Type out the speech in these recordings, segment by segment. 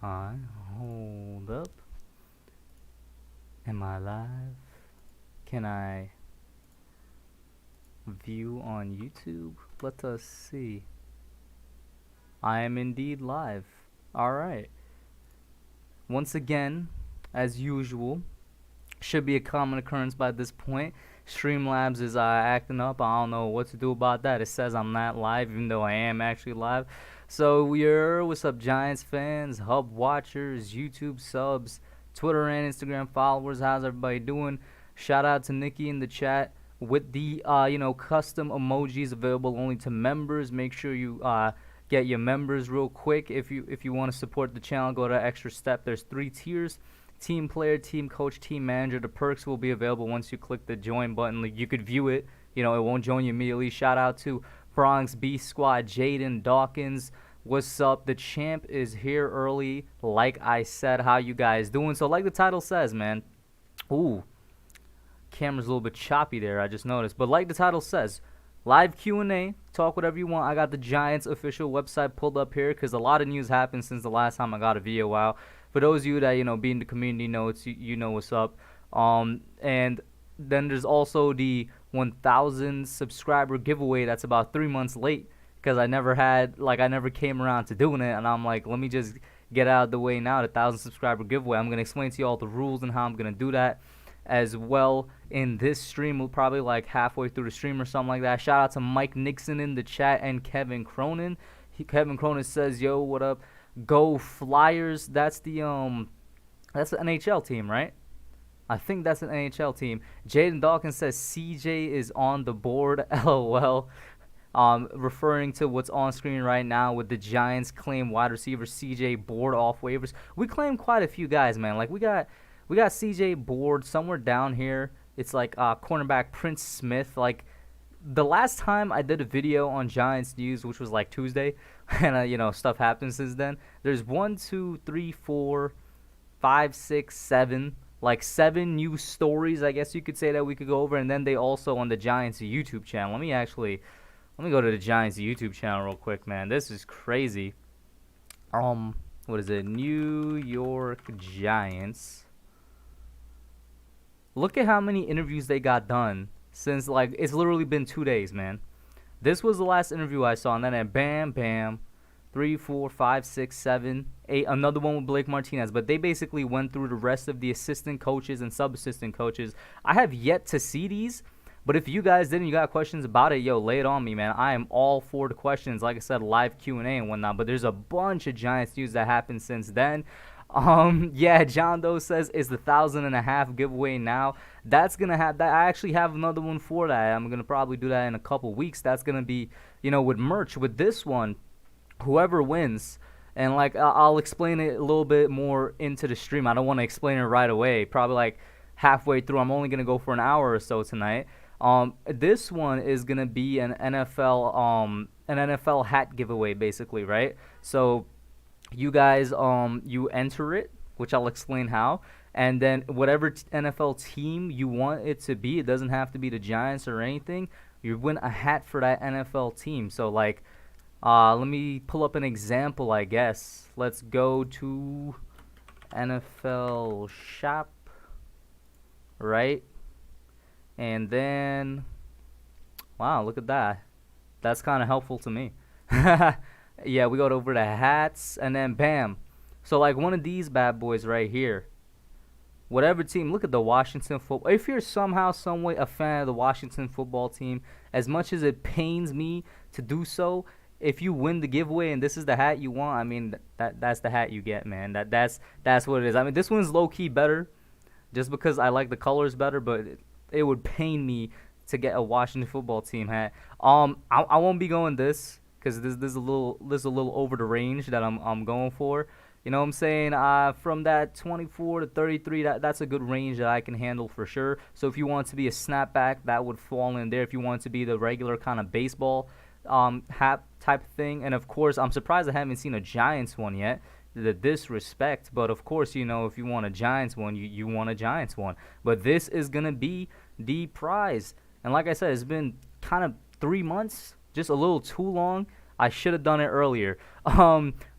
Hold up. Am I live? Can I view on YouTube? Let us see. I am indeed live. Alright. Once again, as usual, should be a common occurrence by this point. Streamlabs is acting up. I don't know what to do about that. It says I'm not live, even though I am actually live. So what's up, Giants fans, Hub watchers, YouTube subs, Twitter and Instagram followers? How's everybody doing? Shout out to Nikki in the chat with the custom emojis available only to members. Make sure you get your members real quick. If you want to support the channel, go to extra step. There's 3 tiers: team player, team coach, team manager. The perks will be available once you click the join button. Like, you could view it. It won't join you immediately. Shout out to Bronx Beast Squad, Jaden Dawkins. What's up? The champ is here early. Like I said, how you guys doing? So like the title says, man. Ooh, camera's a little bit choppy there, I just noticed. But like the title says, live Q&A. Talk whatever you want. I got the Giants official website pulled up here because a lot of news happened since the last time I got a video out. For those of you that be in the community notes, you know what's up. And then there's also the 1,000 subscriber giveaway that's about 3 months late because I never came around to doing it, and I'm like, let me just get out of the way now. The 1,000 subscriber giveaway. I'm gonna explain to you all the rules and how I'm gonna do that as well in this stream. We'll probably like halfway through the stream or something like that. Shout out to Mike Nixon in the chat and Kevin Cronin. Kevin Cronin says, "Yo, what up? Go Flyers." That's the NHL team, right? I think that's an NHL team. Jaden Dawkins says CJ is on the board. LOL. Referring to what's on screen right now with the Giants claim wide receiver CJ board off waivers. We claimed quite a few guys, man. Like we got CJ board somewhere down here. It's like cornerback Prince Smith. Like the last time I did a video on Giants news, which was like Tuesday, and stuff happened since then. There's 1, 2, 3, 4, 5, 6, 7. Like 7 new stories, I guess you could say, that we could go over. And then they also on the Giants YouTube channel. Let me go to the Giants YouTube channel real quick, man. This is crazy. What is it? New York Giants. Look at how many interviews they got done since, like, it's literally been 2 days, man. This was the last interview I saw, and then bam, bam, 3, 4, 5, 6, 7, 8. Another one with Blake Martinez. But they basically went through the rest of the assistant coaches and sub-assistant coaches. I have yet to see these. But if you guys didn't, you got questions about it, yo, lay it on me, man. I am all for the questions. Like I said, live Q&A and whatnot. But there's a bunch of Giants news that happened since then. Yeah, John Doe says it's the 1,500 giveaway now. That's gonna have that. I actually have another one for that. I'm gonna probably do that in a couple weeks. That's gonna be, with merch. With this one, whoever wins, and like I'll explain it a little bit more into the stream. I don't want to explain it right away. Probably like halfway through. I'm only gonna go for an hour or so tonight. This one is gonna be an NFL hat giveaway, basically, right? So you guys you enter it, which I'll explain how, and then whatever NFL team you want it to be, it doesn't have to be the Giants or anything. You win a hat for that NFL team. So like, let me pull up an example, I guess. Let's go to NFL shop, right? And then, wow, look at that. That's kind of helpful to me. Yeah, we go over to hats, and then bam. So, like, one of these bad boys right here. Whatever team, look at the Washington football. If you're somehow, some way a fan of the Washington football team, as much as it pains me to do so, if you win the giveaway and this is the hat you want, I mean, that's the hat you get, man. That's what it is. I mean, this one's low-key better just because I like the colors better, but it would pain me to get a Washington football team hat. I won't be going this because this is a little over the range that I'm going for. You know what I'm saying? From that 24 to 33, that's a good range that I can handle for sure. So if you want to be a snapback, that would fall in there. If you want to be the regular kind of baseball hat type thing, and of course, I'm surprised I haven't seen a Giants one yet. The disrespect, but of course, if you want a Giants one, you want a Giants one. But this is gonna be the prize, and like I said, it's been kind of 3 months, just a little too long. I should have done it earlier.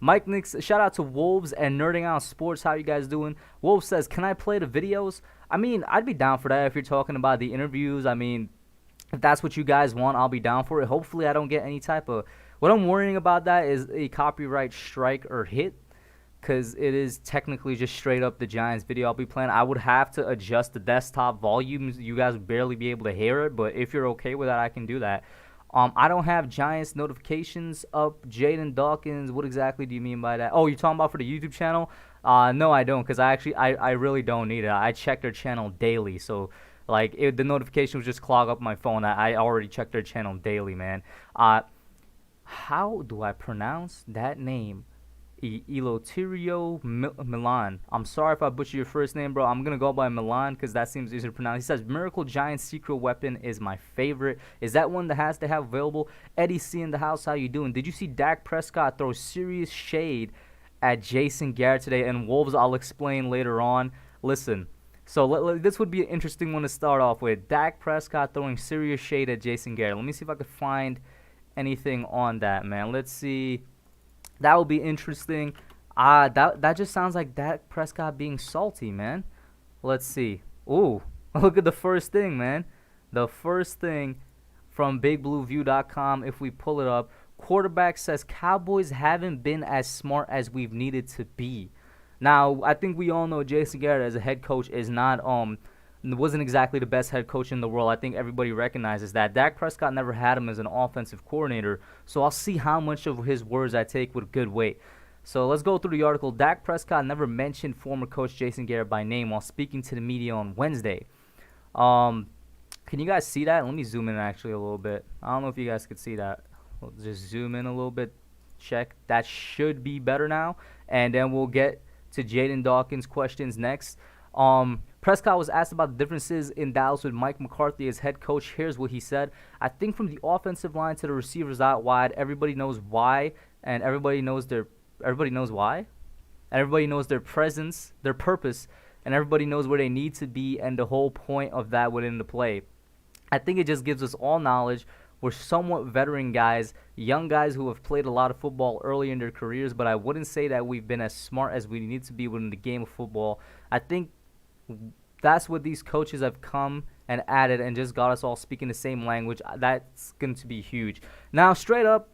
Mike Nix, shout out to Wolves and Nerding Out Sports. How you guys doing? Wolves says, can I play the videos? I mean, I'd be down for that if you're talking about the interviews. I mean, if that's what you guys want, I'll be down for it. Hopefully, I don't get any type of... What I'm worrying about that is a copyright strike or hit, because it is technically just straight up the Giants video I'll be playing. I would have to adjust the desktop volumes. You guys would barely be able to hear it, but if you're okay with that, I can do that. I don't have Giants notifications up. Jaden Dawkins, what exactly do you mean by that? Oh, you're talking about for the YouTube channel? No, I don't, because I really don't need it. I check their channel daily, so like the notifications just clog up my phone. I already check their channel daily, man. How do I pronounce that name? Eloterio Milan. I'm sorry if I butcher your first name, bro. I'm going to go by Milan because that seems easier to pronounce. He says, Miracle Giant secret weapon is my favorite. Is that one that has to have available? Eddie C in the house, how you doing? Did you see Dak Prescott throw serious shade at Jason Garrett today? And Wolves, I'll explain later on. Listen, so this would be an interesting one to start off with. Dak Prescott throwing serious shade at Jason Garrett. Let me see if I could find anything on that, man. Let's see. That would be interesting. That just sounds like Dak Prescott being salty, man. Let's see. Ooh, look at the first thing, man. The first thing from BigBlueView.com, if we pull it up, quarterback says Cowboys haven't been as smart as we've needed to be. Now, I think we all know Jason Garrett as a head coach is not wasn't exactly the best head coach in the world. I think everybody recognizes that. Dak Prescott never had him as an offensive coordinator, so I'll see how much of his words I take with good weight. So let's go through the article. Dak Prescott never mentioned former coach Jason Garrett by name while speaking to the media on Wednesday. Can you guys see that? Let me zoom in actually a little bit. I don't know if you guys could see that. We'll just zoom in a little bit. Check. That should be better now. And then we'll get to Jaden Dawkins' questions next. Prescott was asked about the differences in Dallas with Mike McCarthy as head coach. Here's what he said. I think from the offensive line to the receivers out wide, everybody knows why, and everybody knows why, and everybody knows their presence, their purpose, and everybody knows where they need to be and the whole point of that within the play. I think it just gives us all knowledge. We're somewhat veteran guys, young guys who have played a lot of football early in their careers, but I wouldn't say that we've been as smart as we need to be within the game of football. I think that's what these coaches have come and added and just got us all speaking the same language. That's going to be huge. Now, straight up,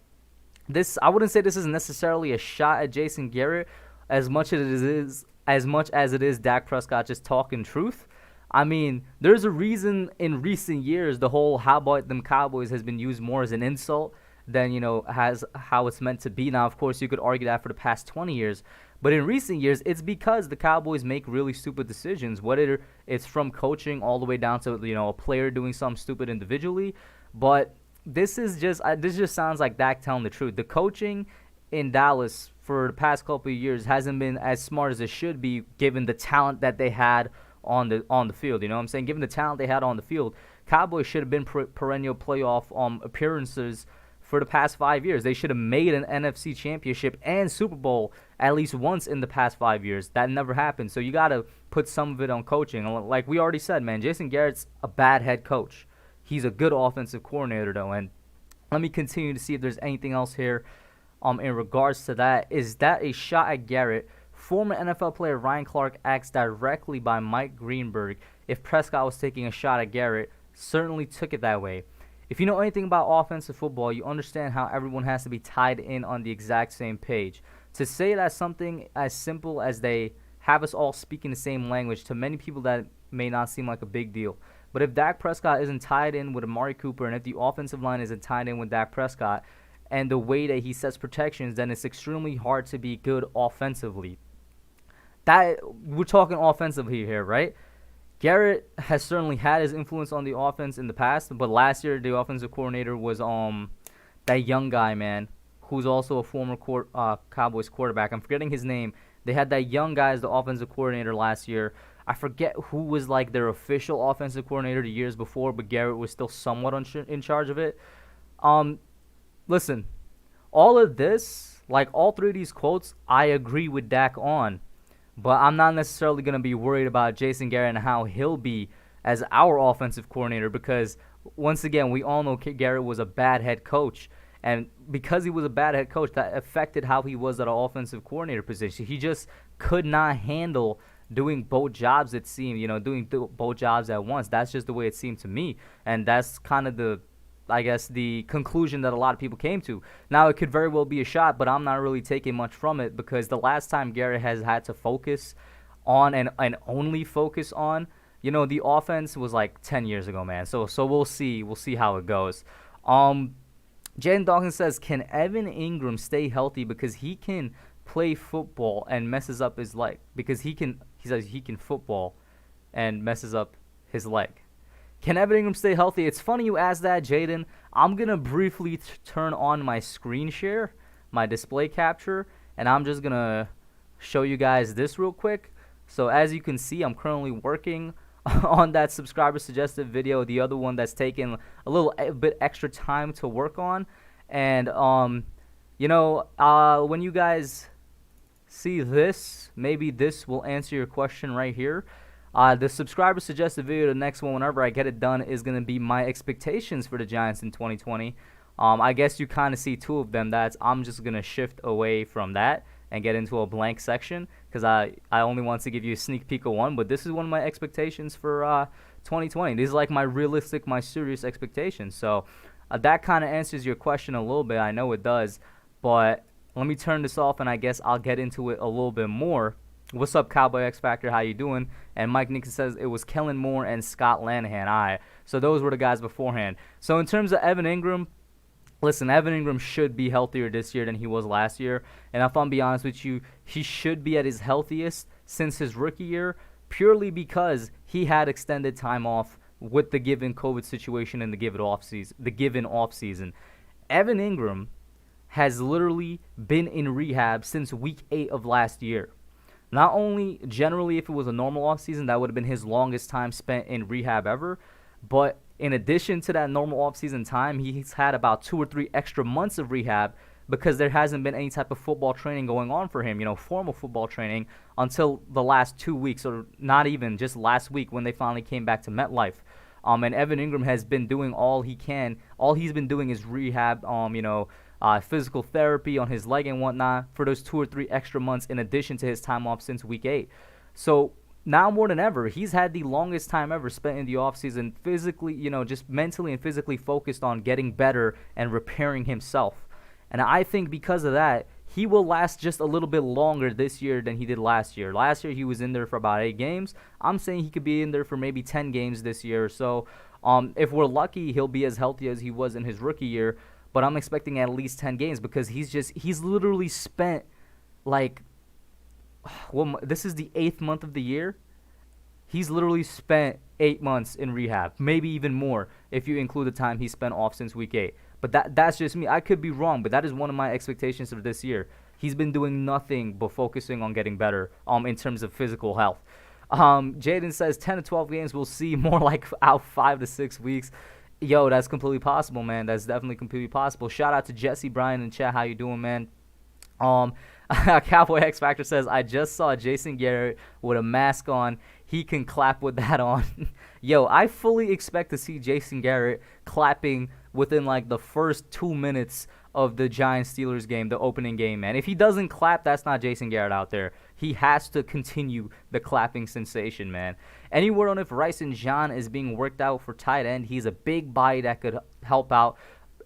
I wouldn't say this is necessarily a shot at Jason Garrett as much as it is Dak Prescott just talking truth. I mean, there's a reason in recent years the whole "how about them Cowboys" has been used more as an insult than, has how it's meant to be. Now, of course, you could argue that for the past 20 years. But in recent years, it's because the Cowboys make really stupid decisions, whether it's from coaching all the way down to, a player doing something stupid individually. But this just sounds like Dak telling the truth. The coaching in Dallas for the past couple of years hasn't been as smart as it should be, given the talent that they had on the field. You know what I'm saying? Given the talent they had on the field, Cowboys should have been perennial playoff appearances for the past 5 years. They should have made an NFC championship and Super Bowl at least once in the past 5 years. That never happened. So you got to put some of it on coaching. Like we already said, man, Jason Garrett's a bad head coach. He's a good offensive coordinator, though. And let me continue to see if there's anything else here in regards to that. Is that a shot at Garrett? Former NFL player Ryan Clark asked directly by Mike Greenberg if Prescott was taking a shot at Garrett. Certainly took it that way. If you know anything about offensive football, you understand how everyone has to be tied in on the exact same page. To say that something as simple as they have us all speaking the same language, to many people that may not seem like a big deal. But if Dak Prescott isn't tied in with Amari Cooper, and if the offensive line isn't tied in with Dak Prescott, and the way that he sets protections, then it's extremely hard to be good offensively. We're talking offensively here, right? Garrett has certainly had his influence on the offense in the past, but last year the offensive coordinator was that young guy, man, who's also a former Cowboys quarterback. I'm forgetting his name. They had that young guy as the offensive coordinator last year. I forget who was like their official offensive coordinator the years before, but Garrett was still somewhat in charge of it. Listen, all of this, like all three of these quotes, I agree with Dak on. But I'm not necessarily going to be worried about Jason Garrett and how he'll be as our offensive coordinator because, once again, we all know Garrett was a bad head coach. And because he was a bad head coach, that affected how he was at an offensive coordinator position. He just could not handle doing both jobs, it seemed, doing both jobs at once. That's just the way it seemed to me. And that's kind of I guess, the conclusion that a lot of people came to. Now, it could very well be a shot, but I'm not really taking much from it because the last time Garrett has had to focus on and only focus on, the offense was like 10 years ago, man. So we'll see. We'll see how it goes. Jaden Dawkins says, can Evan Ingram stay healthy because he can play football and messes up his leg? Because he says he can football and messes up his leg. Can Evan Ingram stay healthy? It's funny you asked that, Jaden. I'm going to briefly turn on my screen share, my display capture, and I'm just going to show you guys this real quick. So as you can see, I'm currently working on that subscriber suggested video, the other one that's taken a bit extra time to work on. And, when you guys see this, maybe this will answer your question right here. The subscriber suggested video, the next one, whenever I get it done, is going to be my expectations for the Giants in 2020. I guess you kind of see two of them. I'm just going to shift away from that and get into a blank section because I only want to give you a sneak peek of one. But this is one of my expectations for 2020. These are like my realistic, my serious expectations. So that kind of answers your question a little bit. I know it does. But let me turn this off, and I guess I'll get into it a little bit more. What's up, Cowboy X Factor? How you doing? And Mike Nixon says it was Kellen Moore and Scott Lanahan. All right. So those were the guys beforehand. So in terms of Evan Ingram, listen, Evan Ingram should be healthier this year than he was last year. And if I'm being honest with you, he should be at his healthiest since his rookie year, purely because he had extended time off with the given COVID situation and the given offseason. Evan Ingram has literally been in rehab since week 8 of last year. Not only generally, if it was a normal offseason, that would have been his longest time spent in rehab ever, but in addition to that normal offseason time, he's had about 2 or 3 extra months of rehab because there hasn't been any type of football training going on for him, formal football training, until the last 2 weeks, or not even, just last week when they finally came back to MetLife. And Evan Ingram has been doing all he can. All he's been doing is rehab, physical therapy on his leg and whatnot for those 2 or 3 extra months in addition to his time off since week 8. So now more than ever, he's had the longest time ever spent in the offseason physically, just mentally and physically focused on getting better and repairing himself. And I think because of that, he will last just a little bit longer this year than he did last year. Last year, he was in there for about 8 games. I'm saying he could be in there for maybe 10 games this year. So if we're lucky, he'll be as healthy as he was in his rookie year. But I'm expecting at least 10 games because he's literally spent this is the 8th month of the year. He's literally spent 8 months in rehab, maybe even more if you include the time he spent off since week 8. But that's just me. I could be wrong, but that is one of my expectations for this year. He's been doing nothing but focusing on getting better in terms of physical health. Jaden says 10 to 12 games. We'll see more like out 5 to 6 weeks. Yo, that's completely possible, man. That's definitely completely possible. Shout out to Jesse Bryan in chat. How you doing, man? Cowboy X Factor says, I just saw Jason Garrett with a mask on. He can clap with that on. Yo, I fully expect to see Jason Garrett clapping within like the first 2 minutes of the Giants-Steelers game, the opening game, man. If he doesn't clap, that's not Jason Garrett out there. He has to continue the clapping sensation, man. Any word on if Rysen John is being worked out for tight end? He's a big body that could help out.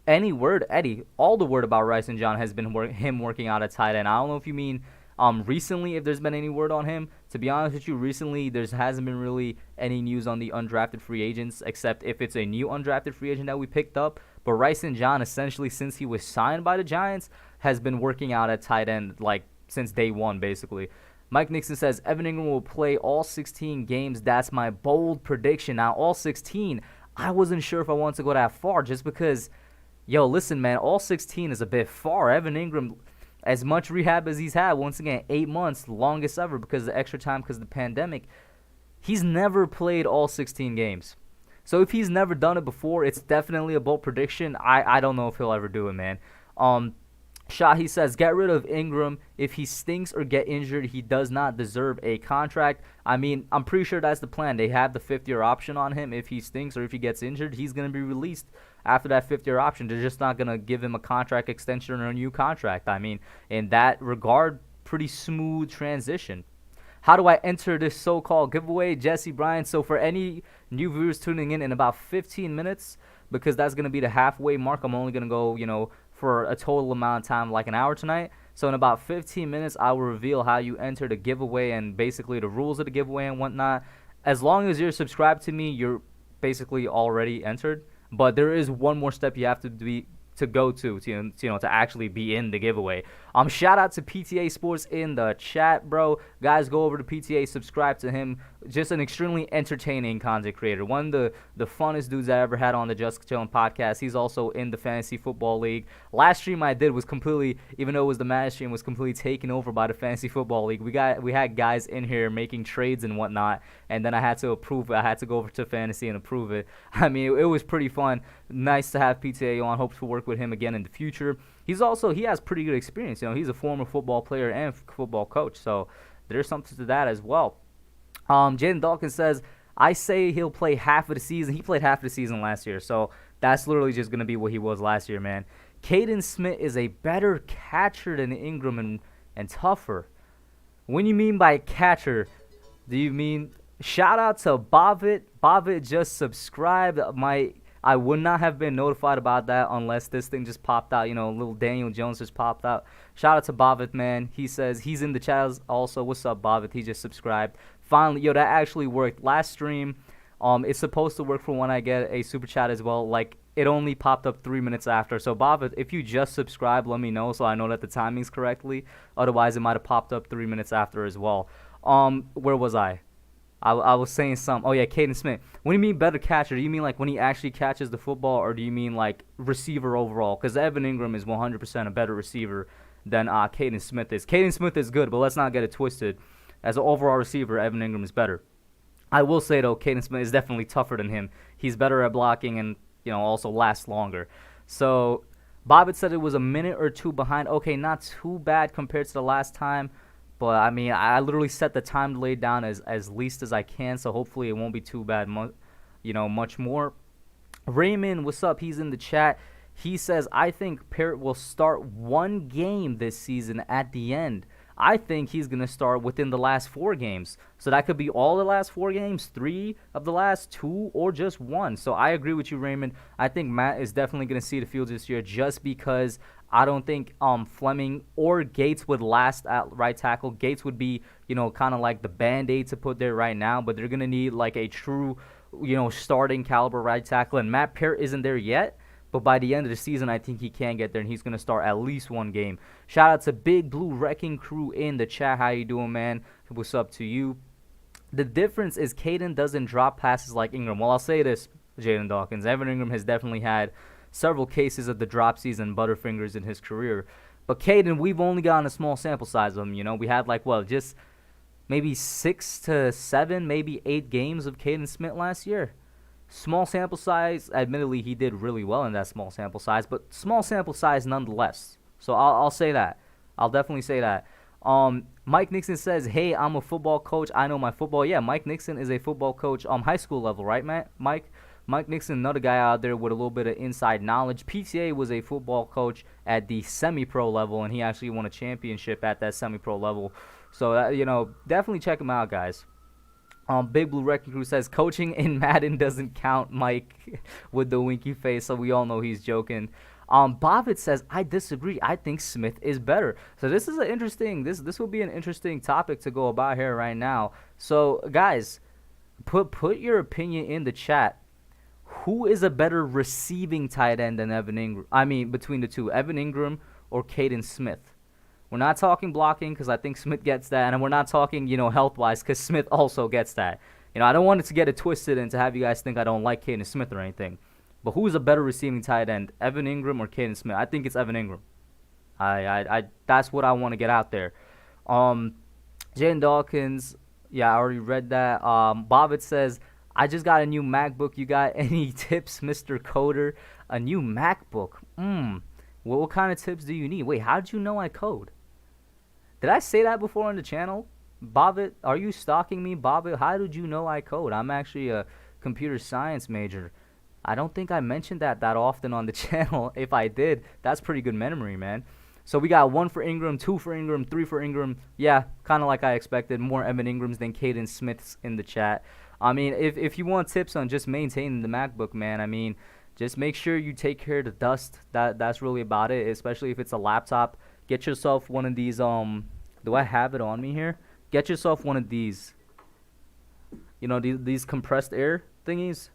Any word, Eddie, all the word about Rysen John has been him working out at tight end. I don't know if you mean recently, if there's been any word on him. To be honest with you, recently there hasn't been really any news on the undrafted free agents, except if it's a new undrafted free agent that we picked up. But Rysen John, essentially, since he was signed by the Giants, has been working out at tight end like since day one, basically. Mike Nixon says Evan Ingram will play all 16 games. That's my bold prediction. Now, all 16, I wasn't sure if I wanted to go that far just because, yo, listen, man, all 16 is a bit far. Evan Ingram, as much rehab as he's had, once again, 8 months, longest ever because of the extra time because of the pandemic, he's never played all 16 games. So if he's never done it before, it's definitely a bold prediction. I don't know if he'll ever do it, man. Shahi says, get rid of Ingram. If he stinks or get injured, he does not deserve a contract. I mean, I'm pretty sure that's the plan. They have the fifth-year option on him. If he stinks or if he gets injured, he's going to be released after that fifth-year option. They're just not going to give him a contract extension or a new contract. I mean, in that regard, pretty smooth transition. How do I enter this so-called giveaway? Jesse Bryan. So for any new viewers tuning in about 15 minutes, because that's going to be the halfway mark, I'm only going to go, for a total amount of time, like an hour tonight. So in about 15 minutes, I will reveal how you enter the giveaway and basically the rules of the giveaway and whatnot. As long as you're subscribed to me, you're basically already entered. But there is one more step you have to go to actually be in the giveaway. Shout out to PTA Sports in the chat, bro. Guys, go over to PTA, subscribe to him. Just an extremely entertaining content creator. One of the funnest dudes I ever had on the Just Chillin podcast. He's also in the Fantasy Football League. Last stream I did was completely, even though it was the Madden stream, was completely taken over by the Fantasy Football League. We had guys in here making trades and whatnot, and then I had to approve it. I had to go over to Fantasy and approve it. I mean, it was pretty fun. Nice to have PTA on. Hope to work with him again in the future. He has pretty good experience. He's a former football player and football coach, so there's something to that as well. Jaden Dawkins says, I say he'll play half of the season. He played half of the season last year, so that's literally just going to be what he was last year, man. Caden Smith is a better catcher than Ingram and tougher. When you mean by catcher, do you mean shout out to Bavit? Bavit just subscribed. I would not have been notified about that unless this thing just popped out. Little Daniel Jones just popped out. Shout out to Bavit, man. He says he's in the chat also. What's up, Bavit? He just subscribed. Finally, that actually worked. Last stream, it's supposed to work for when I get a super chat as well. Like, it only popped up 3 minutes after. So, Bavit, if you just subscribe, let me know so I know that the timing's correctly. Otherwise, it might have popped up 3 minutes after as well. Where was I? I was saying something. Oh, yeah, Caden Smith. When you mean better catcher, do you mean like when he actually catches the football, or do you mean like receiver overall? Because Evan Ingram is 100% a better receiver than Caden Smith is. Caden Smith is good, but let's not get it twisted. As an overall receiver, Evan Ingram is better. I will say, though, Caden Smith is definitely tougher than him. He's better at blocking and, also lasts longer. So, Bobbitt said it was a minute or two behind. Okay, not too bad compared to the last time. But, I mean, I literally set the time delay down as least as I can, so hopefully it won't be too bad, much more. Raymond, what's up? He's in the chat. He says, I think Parrott will start one game this season at the end. I think he's going to start within the last 4 games. So that could be all the last 4 games, 3 of the last 2, or just 1. So I agree with you, Raymond. I think Matt is definitely going to see the field this year just because I don't think Fleming or Gates would last at right tackle. Gates would be, kind of like the Band-Aid to put there right now, but they're going to need like a true, starting caliber right tackle. And Matt Parrott isn't there yet. But by the end of the season, I think he can get there, and he's going to start at least 1 game. Shout out to Big Blue Wrecking Crew in the chat. How you doing, man? What's up to you? The difference is Caden doesn't drop passes like Ingram. Well, I'll say this, Jaden Dawkins. Evan Ingram has definitely had several cases of the dropsies and butterfingers in his career. But Caden, we've only gotten a small sample size of him. We had just maybe 6 to 7, maybe 8 games of Caden Smith last year. Small sample size. Admittedly, he did really well in that small sample size, but small sample size nonetheless. So I'll say that. I'll definitely say that. Mike Nixon says, hey, I'm a football coach. I know my football. Yeah, Mike Nixon is a football coach high school level, right, Mike? Mike Nixon, another guy out there with a little bit of inside knowledge. PTA was a football coach at the semi-pro level, and he actually won a championship at that semi-pro level. So, definitely check him out, guys. Big Blue Wrecking Crew says, coaching in Madden doesn't count, Mike, with the winky face, so we all know he's joking. Bavit says, I disagree. I think Smith is better. So this is this will be an interesting topic to go about here right now. So, guys, put your opinion in the chat. Who is a better receiving tight end than Evan Ingram? I mean, between the two, Evan Ingram or Caden Smith? We're not talking blocking because I think Smith gets that, and we're not talking, health-wise because Smith also gets that. I don't want it to get it twisted and to have you guys think I don't like Caden Smith or anything. But who's a better receiving tight end, Evan Ingram or Caden Smith? I think it's Evan Ingram. I that's what I want to get out there. Jaden Dawkins, yeah, I already read that. Bobbitt says, I just got a new MacBook. You got any tips, Mr. Coder? A new MacBook? What kind of tips do you need? Wait, how did you know I code? Did I say that before on the channel? Bobbit, are you stalking me? Bobbit, how did you know I code? I'm actually a computer science major. I don't think I mentioned that often on the channel. If I did, that's pretty good memory, man. So we got 1 for Ingram, 2 for Ingram, 3 for Ingram. Yeah, kind of like I expected. More Evan Ingrams than Caden Smiths in the chat. I mean, if you want tips on just maintaining the MacBook, man, I mean, just make sure you take care of the dust. That's really about it, especially if it's a laptop. Get yourself one of these, do I have it on me here? Get yourself one of these. You know, these compressed air thingies.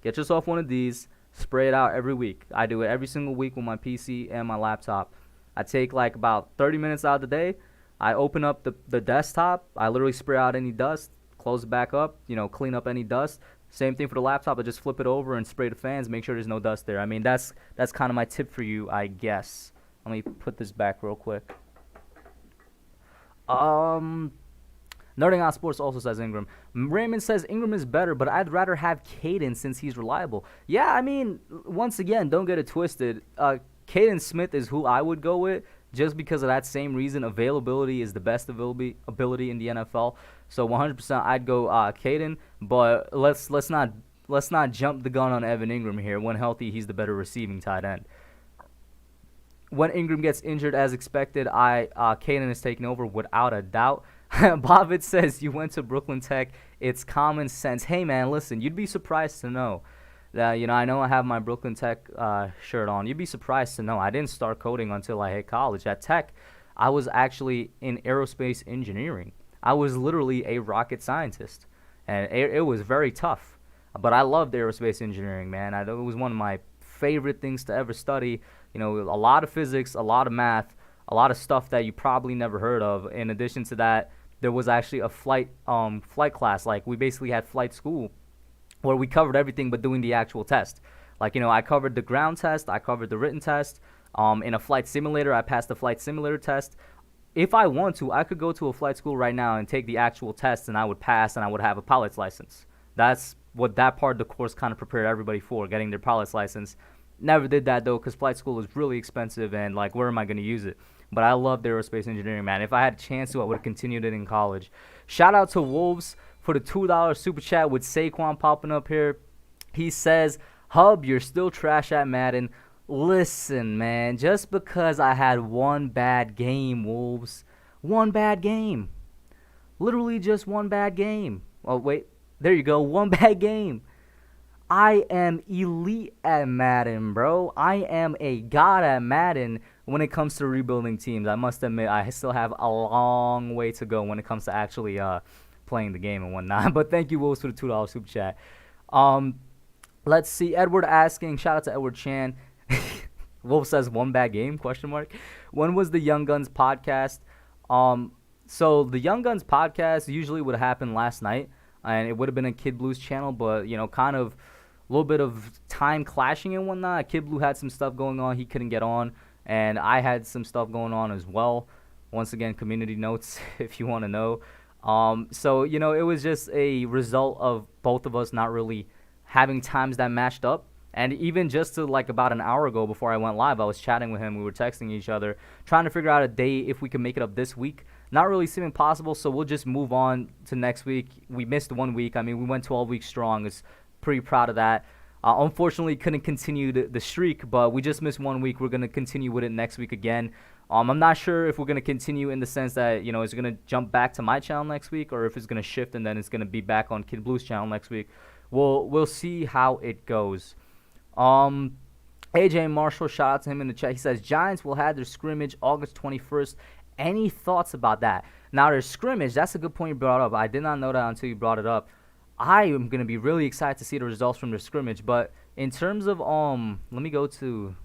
Get yourself one of these. Spray it out every week. I do it every single week with my PC and my laptop. I take like about 30 minutes out of the day. I open up the desktop. I literally spray out any dust, close it back up, you know, clean up any dust. Same thing for the laptop. I just flip it over and spray the fans, make sure there's no dust there. I mean, that's kind of my tip for you, I guess. Let me put this back real quick. Nerding on Sports also says Ingram. Raymond says Ingram is better, but I'd rather have Caden since he's reliable. Yeah, I mean, once again, don't get it twisted. Caden Smith is who I would go with just because of that same reason. Availability is the best ability in the NFL. So 100% I'd go Caden, but let's not jump the gun on Evan Ingram here. When healthy, he's the better receiving tight end. When Ingram gets injured as expected, Caden is taking over without a doubt. Bobbit says, you went to Brooklyn Tech. It's common sense. Hey, man, listen, you'd be surprised to know that, you know, I know I have my Brooklyn Tech shirt on. You'd be surprised to know I didn't start coding until I hit college. At Tech, I was actually in aerospace engineering. I was literally a rocket scientist, and it was very tough. But I loved aerospace engineering, man. It was one of my favorite things to ever study. You know, a lot of physics, a lot of math, a lot of stuff that you probably never heard of. In addition to that, there was actually a flight class. Like, we basically had flight school where we covered everything but doing the actual test. Like, you know, I covered the ground test, I covered the written test. In a flight simulator, I passed the flight simulator test. If I want to, I could go to a flight school right now and take the actual test, and I would pass, and I would have a pilot's license. That's what that part of the course kind of prepared everybody for, getting their pilot's license. Never did that, though, because flight school is really expensive, and, like, where am I going to use it? But I loved aerospace engineering, man. If I had a chance to, I would have continued it in college. Shout out to Wolves for the $2 super chat with Saquon popping up here. He says, Hub, you're still trash at Madden. Listen, man, just because I had one bad game, Wolves. One bad game. Literally just one bad game. Oh, wait. There you go. One bad game. I am elite at Madden, bro. I am a god at Madden when it comes to rebuilding teams. I must admit, I still have a long way to go when it comes to actually playing the game and whatnot. But thank you, Wolves, for the $2 super chat. Let's see. Edward asking, shout out to Edward Chan. Wolf says one bad game, question mark. When was the Young Guns podcast? So the Young Guns podcast usually would happen last night, and it would have been a Kid Blue's channel, but, you know, kind of a little bit of time clashing and whatnot. Kid Blue had some stuff going on. He couldn't get on, and I had some stuff going on as well. Once again, community notes if you want to know. So, you know, it was just a result of both of us not really having times that matched up. And even just to, like, about an hour ago before I went live, I was chatting with him. We were texting each other, trying to figure out a day if we can make it up this week. Not really seeming possible, so we'll just move on to next week. We missed 1 week. I mean, we went 12 weeks strong. It's pretty proud of that. Unfortunately, couldn't continue the streak, but we just missed 1 week. We're going to continue with it next week again. I'm not sure if we're going to continue in the sense that, you know, it's going to jump back to my channel next week, or if it's going to shift and then it's going to be back on Kid Blue's channel next week. We'll see how it goes. AJ Marshall, shout out to him in the chat. He says, Giants will have their scrimmage August 21st. Any thoughts about that? Now, their scrimmage, that's a good point you brought up. I did not know that until you brought it up. I am going to be really excited to see the results from their scrimmage. But in terms of, let me go to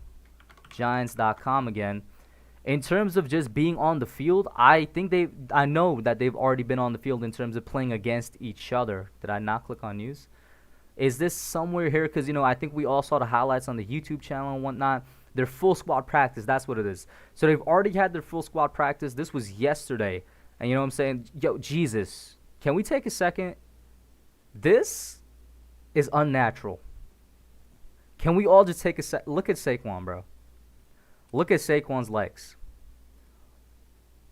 Giants.com again. In terms of just being on the field, I know that they've already been on the field in terms of playing against each other. Did I not click on news? Is this somewhere here? Because, you know, I think we all saw the highlights on the YouTube channel and whatnot. Their full squad practice, that's what it is. So they've already had their full squad practice. This was yesterday. And you know what I'm saying? Yo, Jesus. Can we take a second? This is unnatural. Can we all just take a sec? Look at Saquon, bro. Look at Saquon's legs.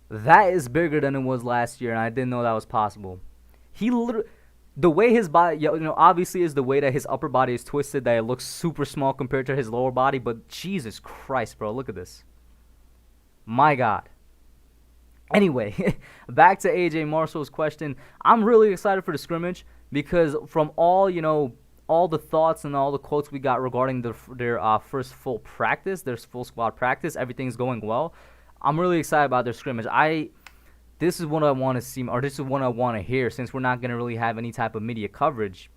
That is bigger than it was last year, and I didn't know that was possible. He literally, the way his body, obviously is the way that his upper body is twisted that it looks super small compared to his lower body. But Jesus Christ, bro, look at this. My God. Anyway, back to AJ Marshall's question. I'm really excited for the scrimmage because from all all the thoughts and all the quotes we got regarding their first full practice, their full squad practice, everything's going well. I'm really excited about their scrimmage. This is what I want to see, or this is what I want to hear, since we're not going to really have any type of media coverage.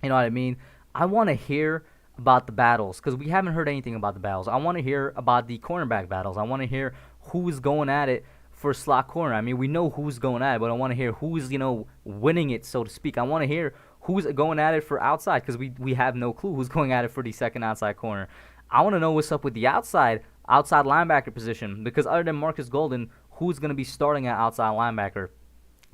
You know what I mean? I want to hear about the battles because we haven't heard anything about the battles. I want to hear about the cornerback battles. I want to hear who's going at it for slot corner. I mean, we know who's going at it, but I want to hear who's, winning it, so to speak. I want to hear who's going at it for outside because we have no clue who's going at it for the second outside corner. I want to know what's up with the outside linebacker position because other than Marcus Golden, who's going to be starting at outside linebacker?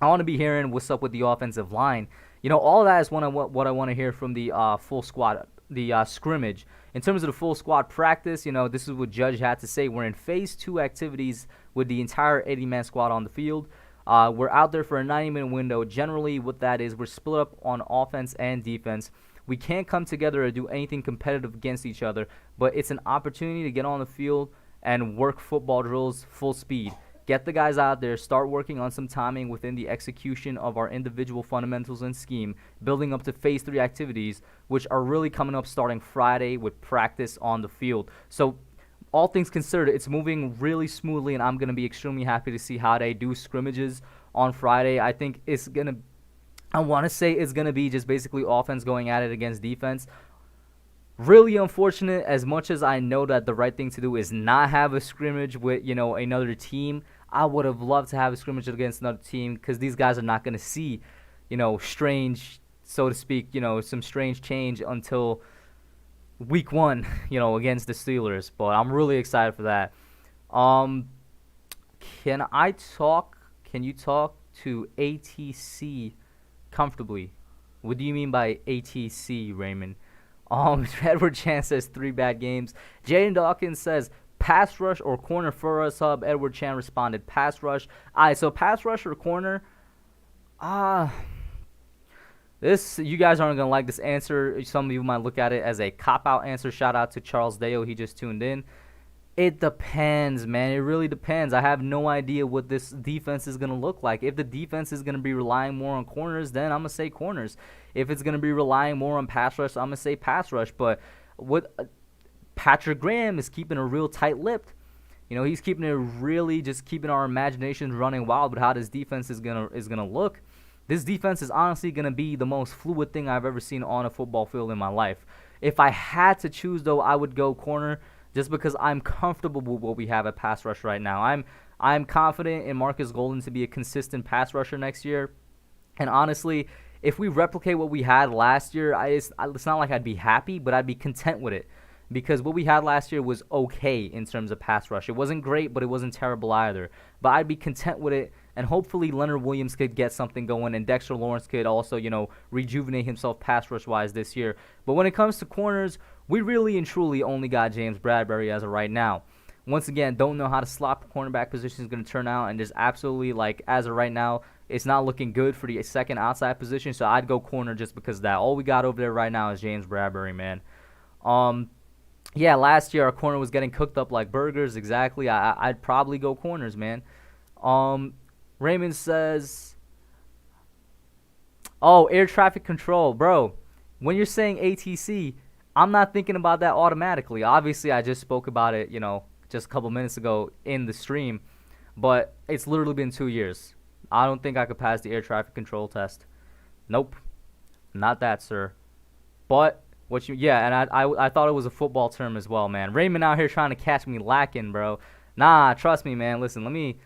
I want to be hearing what's up with the offensive line. All of that is what I want to hear from the full squad, the scrimmage. In terms of the full squad practice, this is what Judge had to say. We're in phase 2 activities with the entire 80-man squad on the field. We're out there for a 90-minute window. Generally, what that is, we're split up on offense and defense. We can't come together or do anything competitive against each other, but it's an opportunity to get on the field and work football drills full speed. Get the guys out there, start working on some timing within the execution of our individual fundamentals and scheme, building up to phase 3 activities, which are really coming up starting Friday with practice on the field. So all things considered, it's moving really smoothly, and I'm going to be extremely happy to see how they do scrimmages on Friday. I think I want to say it's going to be just basically offense going at it against defense. Really unfortunate, as much as I know that the right thing to do is not have a scrimmage with, another team. I would have loved to have a scrimmage against another team because these guys are not going to see, strange, so to speak, some strange change until week 1, against the Steelers. But I'm really excited for that. Can you talk to ATC comfortably? What do you mean by ATC, Raymond? Edward Chan says 3 bad games. Jaden Dawkins says pass rush or corner for us, hub. Edward Chan responded pass rush. Alright, so pass rush or corner? You guys aren't gonna like this answer. Some of you might look at it as a cop-out answer. Shout out to Charles Deo, he just tuned in. It depends, man. It really depends. I have no idea what this defense is going to look like. If the defense is going to be relying more on corners, then I'm going to say corners. If it's going to be relying more on pass rush, I'm going to say pass rush. But what Patrick Graham is keeping a real tight-lipped. He's keeping it really just keeping our imaginations running wild with how this defense is gonna look. This defense is honestly going to be the most fluid thing I've ever seen on a football field in my life. If I had to choose, though, I would go corner. Just because I'm comfortable with what we have at pass rush right now. I'm confident in Marcus Golden to be a consistent pass rusher next year. And honestly, if we replicate what we had last year, it's not like I'd be happy, but I'd be content with it. Because what we had last year was okay in terms of pass rush. It wasn't great, but it wasn't terrible either. But I'd be content with it, and hopefully Leonard Williams could get something going, and Dexter Lawrence could also, rejuvenate himself pass rush-wise this year. But when it comes to corners, we really and truly only got James Bradbury as of right now. Once again, don't know how the slot cornerback position is going to turn out, and just absolutely, as of right now, it's not looking good for the second outside position, so I'd go corner just because of that. All we got over there right now is James Bradbury, man. Yeah, last year our corner was getting cooked up like burgers. Exactly. I'd probably go corners, man. Raymond says, air traffic control. Bro, when you're saying ATC, I'm not thinking about that automatically. Obviously, I just spoke about it, just a couple minutes ago in the stream. But it's literally been 2 years. I don't think I could pass the air traffic control test. Nope. Not that, sir. But and I thought it was a football term as well, man. Raymond out here trying to catch me lacking, bro. Nah, trust me, man. Listen, let me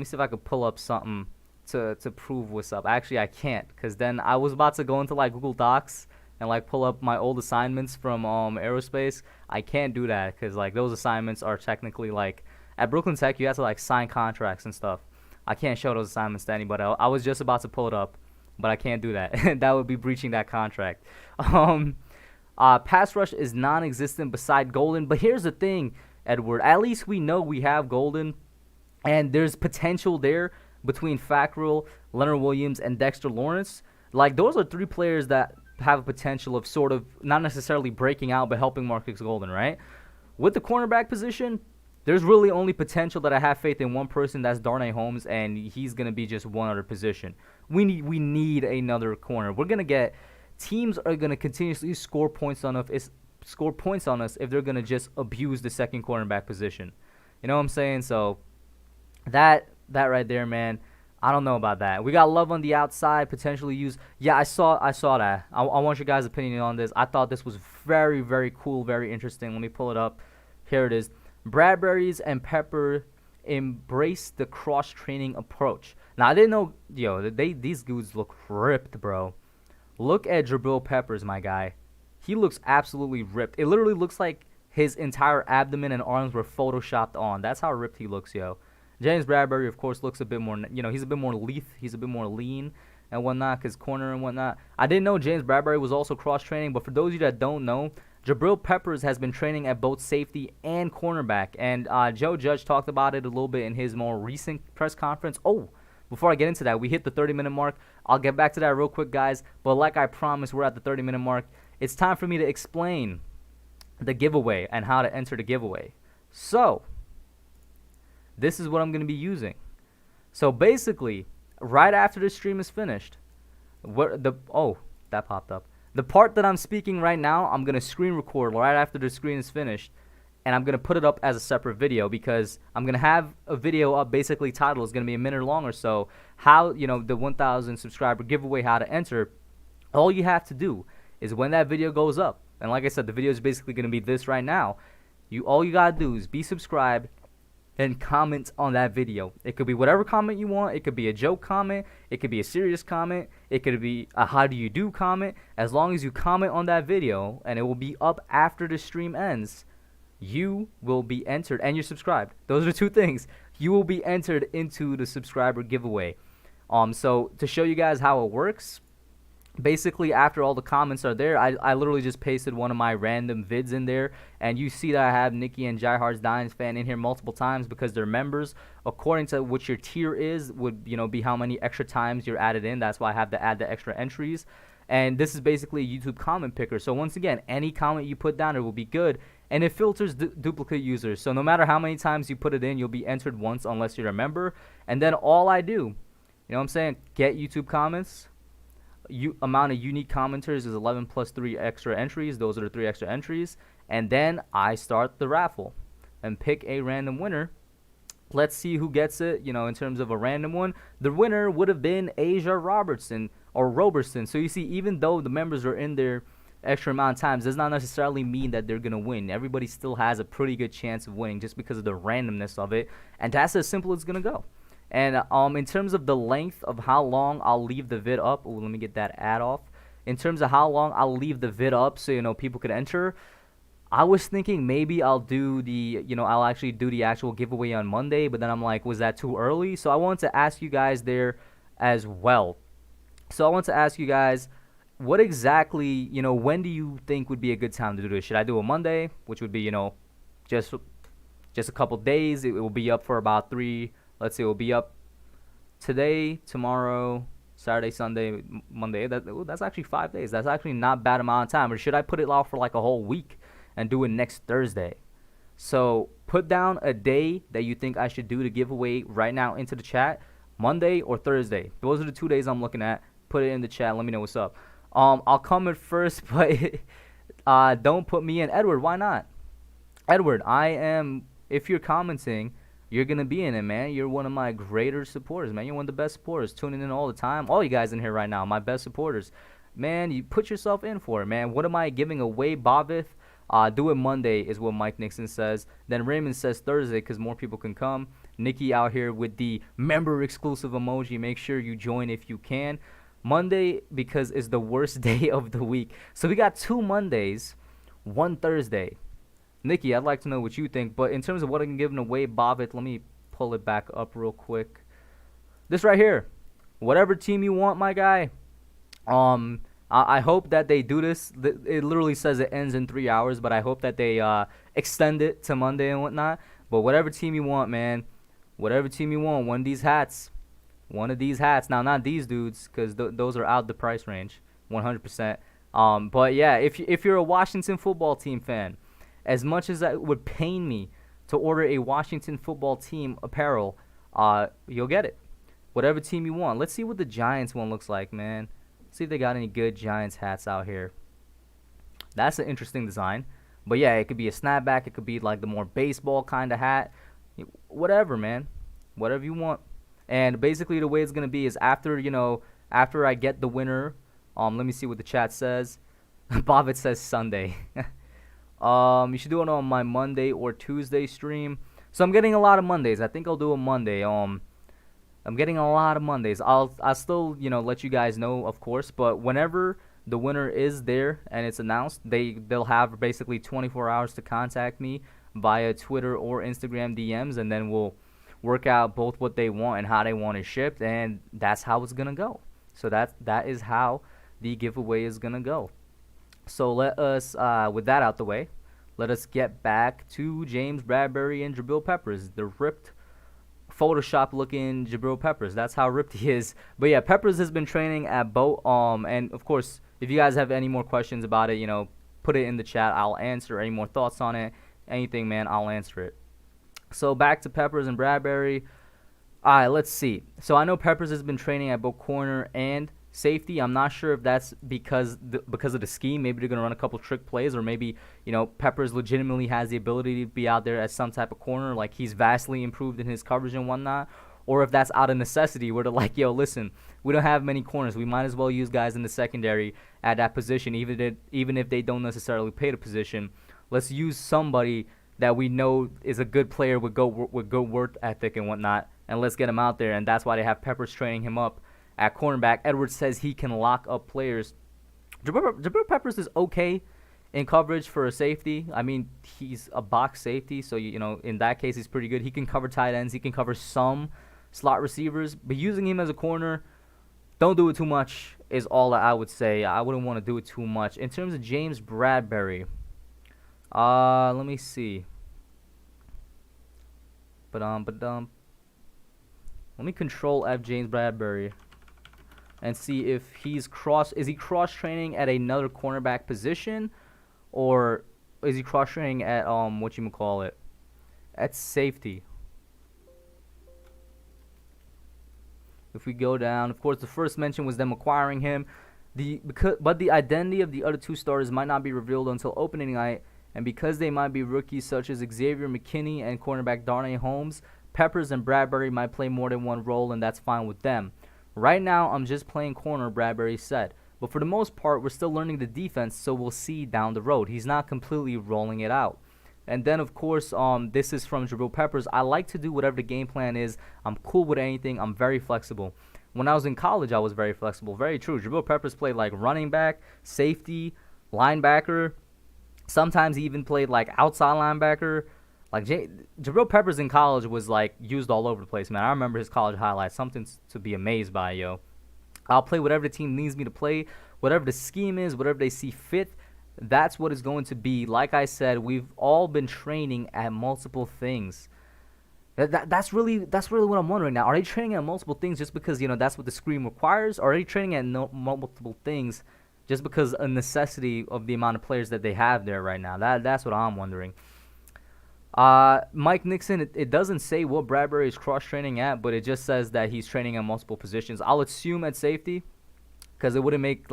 see if I could pull up something to prove what's up. Actually, I can't, because then I was about to go into Google Docs and pull up my old assignments from aerospace. I can't do that because those assignments are technically at Brooklyn Tech you have to sign contracts and stuff. I can't show those assignments to anybody else. I was just about to pull it up, but I can't do that. That would be breaching that contract. Pass rush is non-existent beside Golden, but here's the thing. Edward. At least we know we have Golden, and there's potential there between Fackrell, Leonard Williams, and Dexter Lawrence. Like, those are three players that have a potential of sort of not necessarily breaking out, but helping Marcus Golden, right? With the cornerback position, there's really only potential that I have faith in one person. That's Darnay Holmes, and he's gonna be just one other position. We need another corner. We're gonna get teams are gonna continuously score points on us. If they're gonna just abuse the second cornerback position. You know what I'm saying? So that right there, man. I don't know about that. We got Love on the outside, potentially use. Yeah, I saw that. I want your guys' opinion on this. I thought this was very, very cool, very interesting. Let me pull it up. Here it is. Bradbury's and Pepper embrace the cross-training approach. Now, I didn't know, these dudes look ripped, bro. Look at Jabril Peppers, my guy. He looks absolutely ripped. It literally looks like his entire abdomen and arms were photoshopped on. That's how ripped he looks, yo. James Bradbury, of course, looks a bit more, he's a bit more lithe. He's a bit more lean and whatnot, because corner and whatnot. I didn't know James Bradbury was also cross-training, but for those of you that don't know, Jabril Peppers has been training at both safety and cornerback, and Joe Judge talked about it a little bit in his more recent press conference. Oh, before I get into that, we hit the 30-minute mark. I'll get back to that real quick, guys, but like I promised, we're at the 30-minute mark. It's time for me to explain the giveaway and how to enter the giveaway. So, this is what I'm going to be using. So, basically, right after the stream is finished, that popped up. The part that I'm speaking right now, I'm going to screen record right after the screen is finished, and I'm going to put it up as a separate video because I'm going to have a video up basically titled, it's going to be a minute long or so, how, the 1,000 subscriber giveaway, how to enter. All you have to do is when that video goes up, and like I said, the video is basically going to be this right now, all you got to do is be subscribed and comment on that video. It could be whatever comment you want. It could be a joke comment. It could be a serious comment. It could be a how do you do comment. As long as you comment on that video and it will be up after the stream ends, you will be entered, and you're subscribed. Those are two things. You will be entered into the subscriber giveaway. So to show you guys how it works, basically after all the comments are there, I literally just pasted one of my random vids in there, and you see that I have Nikki and Jaihar's Dines fan in here multiple times because they're members. According to what your tier is would be how many extra times you're added in. That's why I have to add the extra entries. And this is basically a YouTube comment picker. So once again, any comment you put down, it will be good, and it filters duplicate users. So no matter how many times you put it in, you'll be entered once unless you're a member. And then all I do, get YouTube comments. Amount of unique commenters is 11 plus 3 extra entries. Those are the 3 extra entries. And then I start the raffle and pick a random winner. Let's see who gets it, in terms of a random one. The winner would have been Asia Robertson or Robertson. So you see, even though the members are in there extra amount of times, does not necessarily mean that they're going to win. Everybody still has a pretty good chance of winning just because of the randomness of it. And that's as simple as it's going to go. And in terms of the length of how long I'll leave the vid up, let me get that ad off. In terms of how long I'll leave the vid up so, people could enter, I was thinking maybe I'll do I'll actually do the actual giveaway on Monday, but then I'm like, was that too early? So I wanted to ask you guys there as well. So I want to ask you guys, what exactly, when do you think would be a good time to do this? Should I do a Monday, which would be, just a couple days? It will be up for about 3. Let's say it will be up today, tomorrow, Saturday, Sunday, Monday. That's actually 5 days. That's actually not bad amount of time. Or should I put it off for like a whole week and do it next Thursday? So put down a day that you think I should do the giveaway right now into the chat. Monday or Thursday. Those are the 2 days I'm looking at. Put it in the chat. Let me know what's up. I'll comment first, but don't put me in. Edward, why not? Edward, if you're commenting, you're going to be in it, man. You're one of my greater supporters, man. You're one of the best supporters, tuning in all the time. All you guys in here right now, my best supporters. Man, you put yourself in for it, man. What am I giving away, Bobith? Do it Monday is what Mike Nixon says. Then Raymond says Thursday because more people can come. Nikki out here with the member-exclusive emoji. Make sure you join if you can. Monday because it's the worst day of the week. So we got 2 Mondays, 1 Thursday. Nikki, I'd like to know what you think. But in terms of what I'm giving away, Bobbitt, let me pull it back up real quick. This right here. Whatever team you want, my guy. I I hope that they do this. It literally says it ends in 3 hours, but I hope that they extend it to Monday and whatnot. But whatever team you want, man, whatever team you want, one of these hats. Now, not these dudes, because those are out the price range, 100%. But yeah, if you're a Washington football team fan, as much as that would pain me to order a Washington football team apparel, you'll get it. Whatever team you want. Let's see what the Giants one looks like, man. See if they got any good Giants hats out here. That's an interesting design. But yeah, it could be a snapback. It could be like the more baseball kind of hat. Whatever, man. Whatever you want. And basically the way it's going to be is after, after I get the winner, let me see what the chat says. Bobbitt says Sunday. You should do it on my Monday or Tuesday stream. So I'm getting a lot of Mondays. I think I'll do a Monday. I'm getting a lot of Mondays. I'll still, let you guys know, of course. But whenever the winner is there and it's announced, they'll have basically 24 hours to contact me via Twitter or Instagram DMs, and then we'll work out both what they want and how they want it shipped, and that's how it's gonna go. So that is how the giveaway is gonna go. So let us, with that out the way, let us get back to James Bradberry and Jabril Peppers, the ripped Photoshop looking Jabril Peppers. That's how ripped he is. But yeah, Peppers has been training at Boat. And of course, if you guys have any more questions about it, put it in the chat. I'll answer. Any more thoughts on it, anything, man, I'll answer it. So back to Peppers and Bradberry. All right, let's see. So I know Peppers has been training at both corner and safety. I'm not sure if that's because of the scheme. Maybe they're going to run a couple trick plays, or maybe, Peppers legitimately has the ability to be out there as some type of corner, like he's vastly improved in his coverage and whatnot. Or if that's out of necessity, where they're like, yo, listen, we don't have many corners. We might as well use guys in the secondary at that position, even if they don't necessarily play the position. Let's use somebody that we know is a good player with good work ethic and whatnot, and let's get him out there. And that's why they have Peppers training him up at cornerback. Edwards says he can lock up players. Jabril Peppers is okay in coverage for a safety. I mean, he's a box safety, so in that case he's pretty good. He can cover tight ends. He can cover some slot receivers. But using him as a corner, don't do it too much is all that I would say. I wouldn't want to do it too much. In terms of James Bradberry, let me see. Let me control F James Bradberry and see if is he cross training at another cornerback position, or is he cross training at at safety. If we go down, of course the first mention was them acquiring him. But the identity of the other two starters might not be revealed until opening night, and because they might be rookies such as Xavier McKinney and cornerback Darnay Holmes, Peppers and Bradberry might play more than one role, and that's fine with them. Right now, I'm just playing corner, Bradberry said. But for the most part, we're still learning the defense, so we'll see down the road. He's not completely rolling it out. And then, of course, this is from Jabril Peppers. I like to do whatever the game plan is. I'm cool with anything. I'm very flexible. When I was in college, I was very flexible. Very true. Jabril Peppers played like running back, safety, linebacker. Sometimes he even played like outside linebacker. Like Jabril Peppers in college was like used all over the place, man. I remember his college highlights. Something to be amazed by, yo. I'll play whatever the team needs me to play, whatever the scheme is, whatever they see fit. That's what it's going to be. Like I said, we've all been training at multiple things. That's really what I'm wondering now. Are they training at multiple things just because that's what the scheme requires, or are they training at multiple things just because a necessity of the amount of players that they have there right now? That's what I'm wondering. Mike Nixon, it doesn't say what Bradberry is cross-training at, but it just says that he's training at multiple positions. I'll assume at safety, because it wouldn't make,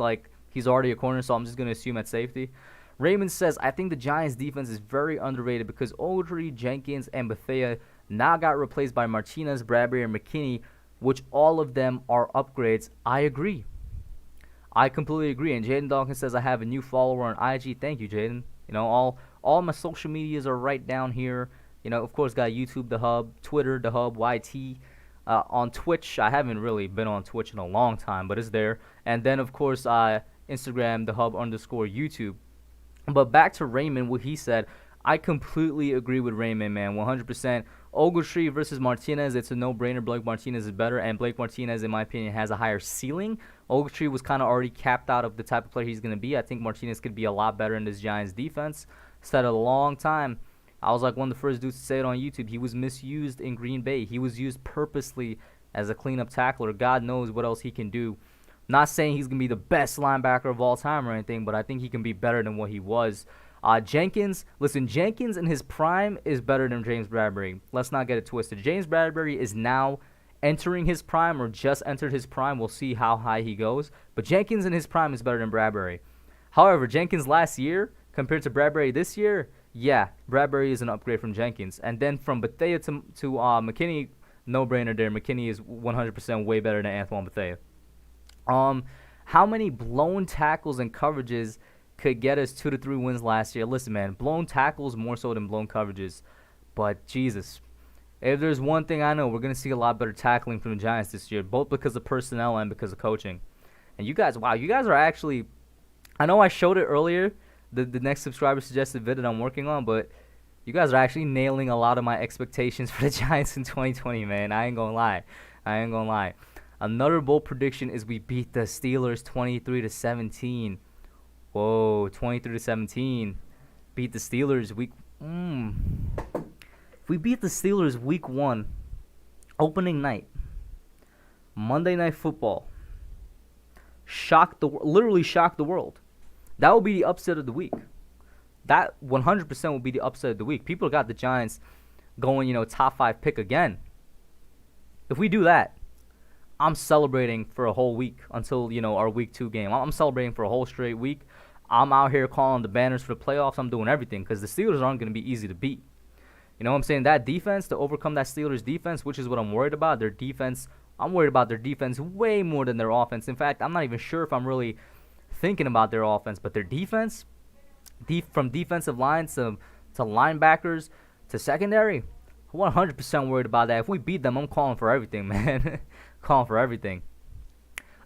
he's already a corner, so I'm just going to assume at safety. Raymond says, I think the Giants' defense is very underrated because Ogletree, Jenkins, and Bethea now got replaced by Martinez, Bradberry, and McKinney, which all of them are upgrades. I agree. I completely agree. And Jaden Dawkins says, I have a new follower on IG. Thank you, Jaden. All my social medias are right down here. Of course, got YouTube, the hub, Twitter, the hub, YT. On Twitch, I haven't really been on Twitch in a long time, but it's there. And then, of course, Instagram, the hub _YouTube. But back to Raymond, what he said, I completely agree with Raymond, man, 100%. Ogletree versus Martinez, it's a no-brainer. Blake Martinez is better, and Blake Martinez, in my opinion, has a higher ceiling. Ogletree was kind of already capped out of the type of player he's going to be. I think Martinez could be a lot better in this Giants defense. Said it a long time. I was like one of the first dudes to say it on YouTube. He was misused in Green Bay. He was used purposely as a cleanup tackler. God knows what else he can do. Not saying he's going to be the best linebacker of all time or anything, but I think he can be better than what he was. Jenkins in his prime is better than James Bradberry. Let's not get it twisted. James Bradberry is now entering his prime or just entered his prime. We'll see how high he goes. But Jenkins in his prime is better than Bradberry. However, Jenkins last year compared to Bradberry this year, yeah, Bradberry is an upgrade from Jenkins. And then from Bethea to McKinney, no-brainer there. McKinney is 100% way better than Antoine Bethea. How many blown tackles and coverages could get us 2 to 3 wins last year? Listen, man, blown tackles more so than blown coverages. But, Jesus, if there's one thing I know, we're going to see a lot better tackling from the Giants this year, both because of personnel and because of coaching. And you guys, wow, you guys are actually, I know I showed it earlier, the next subscriber suggested vid that I'm working on, but you guys are actually nailing a lot of my expectations for the Giants in 2020, man. I ain't going to lie. Another bold prediction is we beat the Steelers 23-17. Whoa, 23-17. Beat the Steelers week. If we beat the Steelers week 1, opening night, Monday Night Football, literally shock the world. That will be the upset of the week. That 100% will be the upset of the week. People got the Giants going, top 5 pick again. If we do that, I'm celebrating for a whole week until, our week 2 game. I'm celebrating for a whole straight week. I'm out here calling the banners for the playoffs. I'm doing everything because the Steelers aren't going to be easy to beat. You know what I'm saying? That defense, to overcome that Steelers defense, which is what I'm worried about, their defense, I'm worried about their defense way more than their offense. In fact, I'm not even sure if I'm really thinking about their offense, but their defense, from defensive lines to linebackers to secondary, 100% worried about that. If we beat them, I'm calling for everything, man. Calling for everything.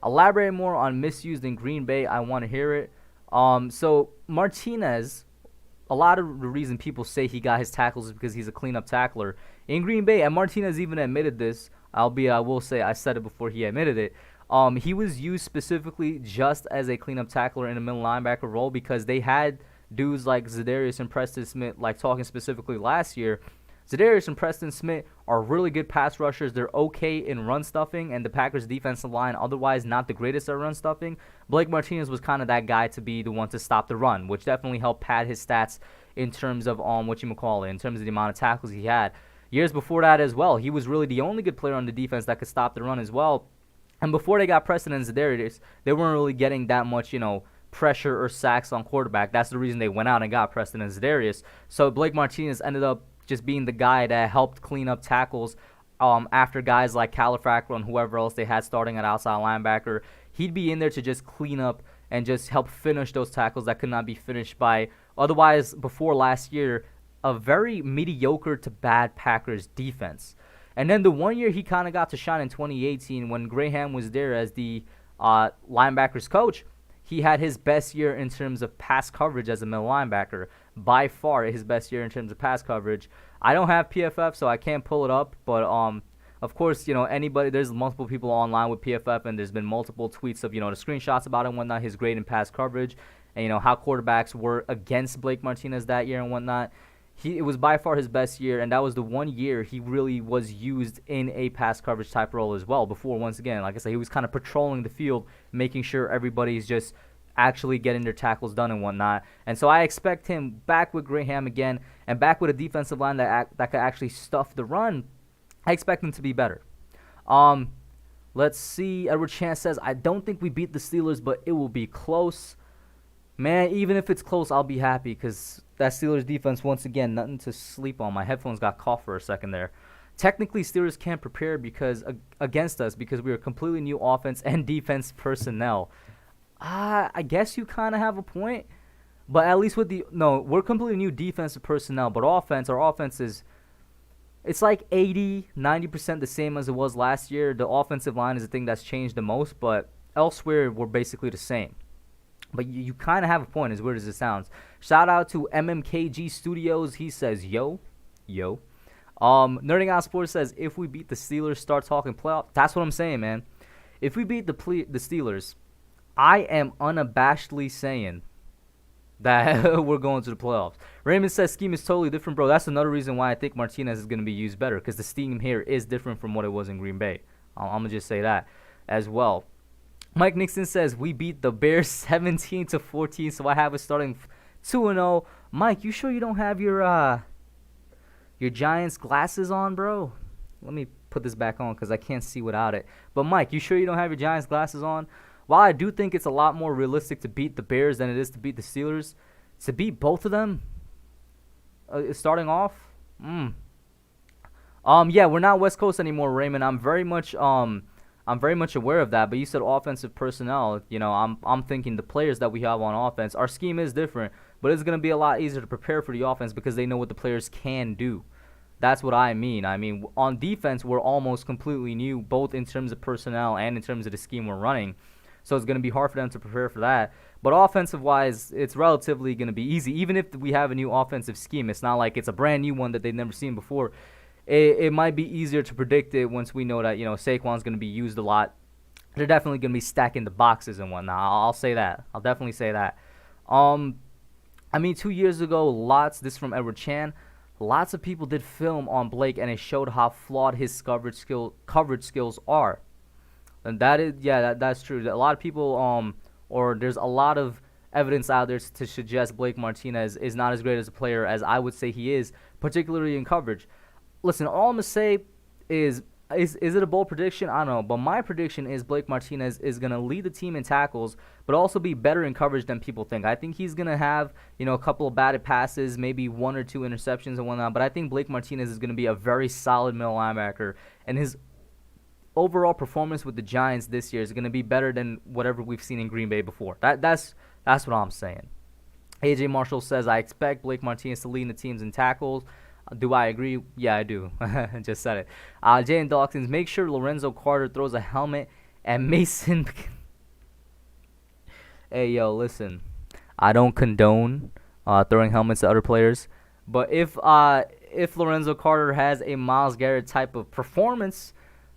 Elaborate more on misused in Green Bay. I want to hear it. So Martinez, a lot of the reason people say he got his tackles is because he's a cleanup tackler. In Green Bay, and Martinez even admitted this, albeit I will say I said it before he admitted it, he was used specifically just as a cleanup tackler in a middle linebacker role because they had dudes like Za'Darius and Preston Smith, like talking specifically last year. Za'Darius and Preston Smith are really good pass rushers. They're okay in run stuffing, and the Packers' defensive line otherwise not the greatest at run stuffing. Blake Martinez was kind of that guy to be the one to stop the run, which definitely helped pad his stats in terms of in terms of the amount of tackles he had. Years before that as well, he was really the only good player on the defense that could stop the run as well. And before they got Preston and Za'Darius, they weren't really getting that much, pressure or sacks on quarterback. That's the reason they went out and got Preston and Za'Darius. So Blake Martinez ended up just being the guy that helped clean up tackles after guys like Califacro and whoever else they had starting at outside linebacker. He'd be in there to just clean up and just help finish those tackles that could not be finished by, otherwise, before last year, a very mediocre to bad Packers defense. And then the one year he kind of got to shine in 2018 when Graham was there as the linebackers coach, he had his best year in terms of pass coverage as a middle linebacker. By far his best year in terms of pass coverage. I don't have PFF, so I can't pull it up, but of course, anybody, there's multiple people online with PFF, and there's been multiple tweets of, the screenshots about it and whatnot, his grade in pass coverage, and, how quarterbacks were against Blake Martinez that year and whatnot. It was by far his best year, and that was the one year he really was used in a pass coverage type role as well. Before, once again, like I said, he was kind of patrolling the field, making sure everybody's just actually getting their tackles done and whatnot. And so I expect him back with Graham again and back with a defensive line that could actually stuff the run. I expect him to be better. Let's see. Edward Chance says, I don't think we beat the Steelers, but it will be close. Man, even if it's close, I'll be happy because that Steelers defense, once again, nothing to sleep on. My headphones got caught for a second there. Technically, Steelers can't prepare against us because we are completely new offense and defense personnel. I guess you kind of have a point, but at least we're completely new defensive personnel, but our offense is, it's like 80-90% the same as it was last year. The offensive line is the thing that's changed the most, but elsewhere we're basically the same. But you kind of have a point, as weird as it sounds. Shout out to MMKG Studios. He says, yo. Nerding Out Sports says, if we beat the Steelers, start talking playoff. That's what I'm saying, man. If we beat the Steelers, I am unabashedly saying that we're going to the playoffs. Raymond says scheme is totally different, bro. That's another reason why I think Martinez is going to be used better, because the scheme here is different from what it was in Green Bay. I'm going to just say that as well. Mike Nixon says we beat the Bears 17-14, so I have us starting 2-0. Mike, you sure you don't have your Giants glasses on, bro? Let me put this back on because I can't see without it. But Mike, you sure you don't have your Giants glasses on? While I do think it's a lot more realistic to beat the Bears than it is to beat the Steelers, to beat both of them starting off, yeah, we're not West Coast anymore, Raymond. I'm very much aware of that. But you said offensive personnel. You know, I'm thinking the players that we have on offense. Our scheme is different, but it's gonna be a lot easier to prepare for the offense because they know what the players can do. That's what I mean. I mean, on defense, we're almost completely new, both in terms of personnel and in terms of the scheme we're running. So it's going to be hard for them to prepare for that. But offensive-wise, it's relatively going to be easy. Even if we have a new offensive scheme, it's not like it's a brand new one that they've never seen before. It might be easier to predict it once we know that, you know, Saquon's going to be used a lot. They're definitely going to be stacking the boxes and whatnot. I'll say that. I'll definitely say that. I mean, 2 years ago, this from Edward Chan, lots of people did film on Blake, and it showed how flawed his coverage skills are. And that is, yeah, that's true. A lot of people, or there's a lot of evidence out there to suggest Blake Martinez is not as great as a player as I would say he is, particularly in coverage. Listen, all I'm going to say is it a bold prediction? I don't know. But my prediction is Blake Martinez is going to lead the team in tackles, but also be better in coverage than people think. I think he's going to have, you know, a couple of batted passes, maybe 1 or 2 interceptions and whatnot, but I think Blake Martinez is going to be a very solid middle linebacker, and his overall performance with the Giants this year is going to be better than whatever we've seen in Green Bay before. That's what I'm saying. AJ Marshall says, I expect Blake Martinez to lead the teams in tackles. Do I agree? Yeah, I do. I just said it. Jaden Dawkins, make sure Lorenzo Carter throws a helmet at Mason. Hey, yo, listen. I don't condone throwing helmets at other players. But if Lorenzo Carter has a Myles Garrett type of performance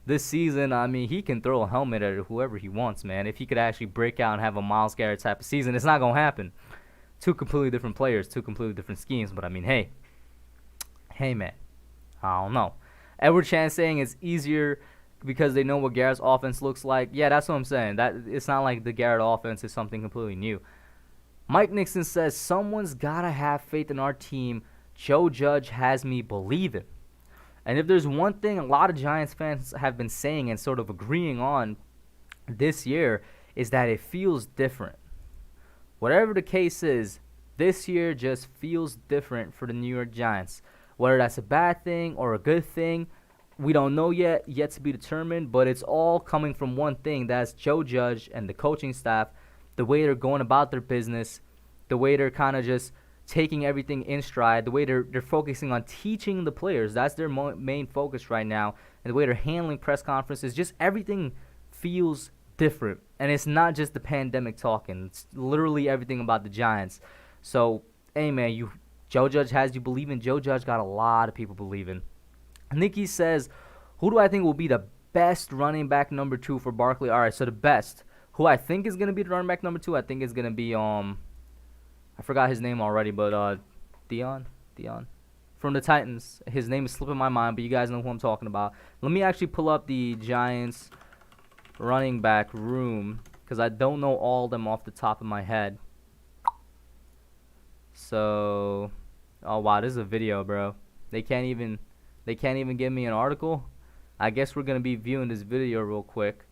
this season, I mean, he can throw a helmet at whoever he wants, man. If he could actually break out and have a Myles Garrett type of season, it's not going to happen. 2 completely different players, 2 completely different schemes. But, I mean, hey, man, I don't know. Edward Chan saying it's easier because they know what Garrett's offense looks like. Yeah, that's what I'm saying. That it's not like the Garrett offense is something completely new. Mike Nixon says, someone's got to have faith in our team. Joe Judge has me believing. And if there's one thing a lot of Giants fans have been saying and sort of agreeing on this year is that it feels different. Whatever the case is, this year just feels different for the New York Giants. Whether that's a bad thing or a good thing, we don't know yet to be determined, but it's all coming from one thing. That's Joe Judge and the coaching staff, the way they're going about their business, the way they're kind of just taking everything in stride, the way they're focusing on teaching the players. That's their main focus right now. And the way they're handling press conferences, just everything feels different. And it's not just the pandemic talking. It's literally everything about the Giants. So, hey, man, Joe Judge has you believing. Joe Judge got a lot of people believing. Nikki says, who do I think will be the best running back number 2 for Barkley? All right, so the best. Who I think is going to be the running back number 2, I think is going to be, I forgot his name already, but Dion from the Titans. His name is slipping my mind, but you guys know who I'm talking about. Let me actually pull up the Giants running back room because I don't know all of them off the top of my head. So, oh wow, this is a video, bro. They can't even give me an article. I guess we're gonna be viewing this video real quick.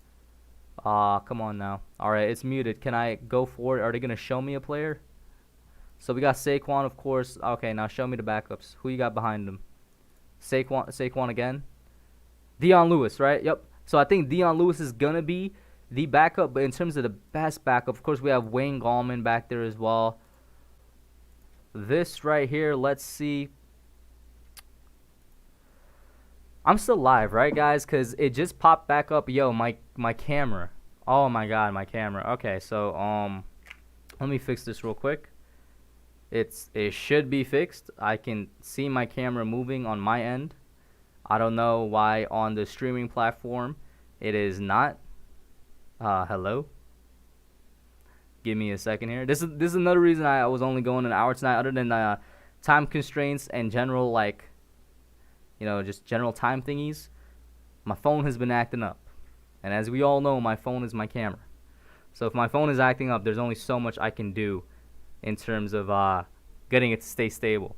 Come on now. All right, it's muted. Can I go for it? Are they gonna show me a player? So we got Saquon, of course. Okay, now show me the backups. Who you got behind them? Saquon again. Dion Lewis, right? Yep. So I think Dion Lewis is gonna be the backup, but in terms of the best backup, of course, we have Wayne Gallman back there as well. This right here, let's see. I'm still live, right, guys? Because it just popped back up. Yo, my camera. Oh, my God, my camera. Okay, so, let me fix this real quick. it should be fixed. I can see my camera moving on my end. I don't know why on the streaming platform it is not. Hello? Give me a second here. This is another reason I was only going an hour tonight, other than time constraints and general, like, just general time thingies. My phone has been acting up. And as we all know, my phone is my camera. So if my phone is acting up, there's only so much I can do in terms of getting it to stay stable.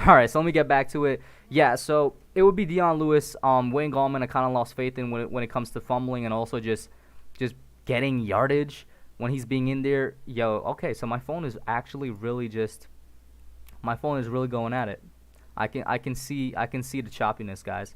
All right, so let me get back to it. Yeah, so it would be Dion Lewis. Wayne Gallman, I kind of lost faith in when it comes to fumbling and also just getting yardage when he's being in there. Okay, so my phone is actually really going at it. I can see the choppiness, guys.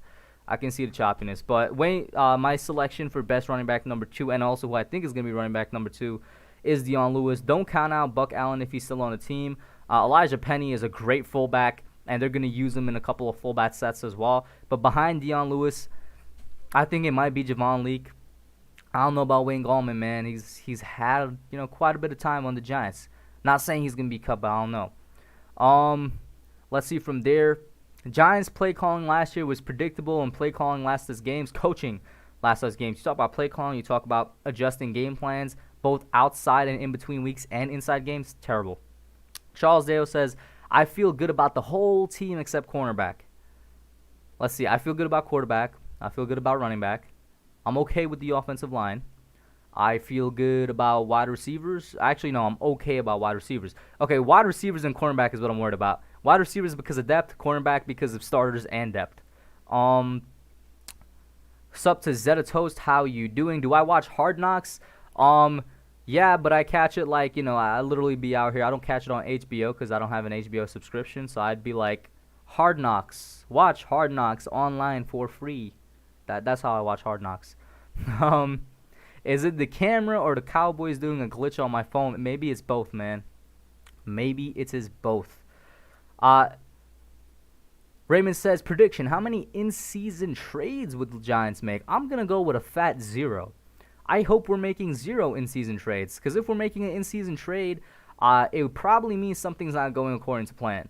I can see the choppiness. But Wayne, my selection for best running back number 2, and also who I think is going to be running back number 2, is Dion Lewis. Don't count out Buck Allen if he's still on the team. Elijah Penny is a great fullback, and they're going to use him in a couple of fullback sets as well. But behind Dion Lewis, I think it might be Javon Leake. I don't know about Wayne Gallman, man. He's had quite a bit of time on the Giants. Not saying he's going to be cut, but I don't know. Let's see from there. Giants play calling last year was predictable, and play calling lasts us games. Coaching lasts us games. You talk about play calling, you talk about adjusting game plans, both outside and in between weeks and inside games. Terrible. Charles Dale says, I feel good about the whole team except cornerback. Let's see. I feel good about quarterback. I feel good about running back. I'm okay with the offensive line. I feel good about wide receivers. Actually, no, I'm okay about wide receivers. Okay, wide receivers and cornerback is what I'm worried about. Wide receivers because of depth, cornerback because of starters and depth. Sup to Zeta Toast, how you doing? Do I watch Hard Knocks? Yeah, but I catch it like, I literally be out here. I don't catch it on HBO because I don't have an HBO subscription. So I'd be like, Hard Knocks. Watch Hard Knocks online for free. That's how I watch Hard Knocks. Is it the camera or the Cowboys doing a glitch on my phone? Maybe it's both, man. Maybe it is both. Raymond says, prediction, how many in-season trades would the Giants make? I'm going to go with a fat 0. I hope we're making 0 in-season trades, because if we're making an in-season trade, it would probably mean something's not going according to plan.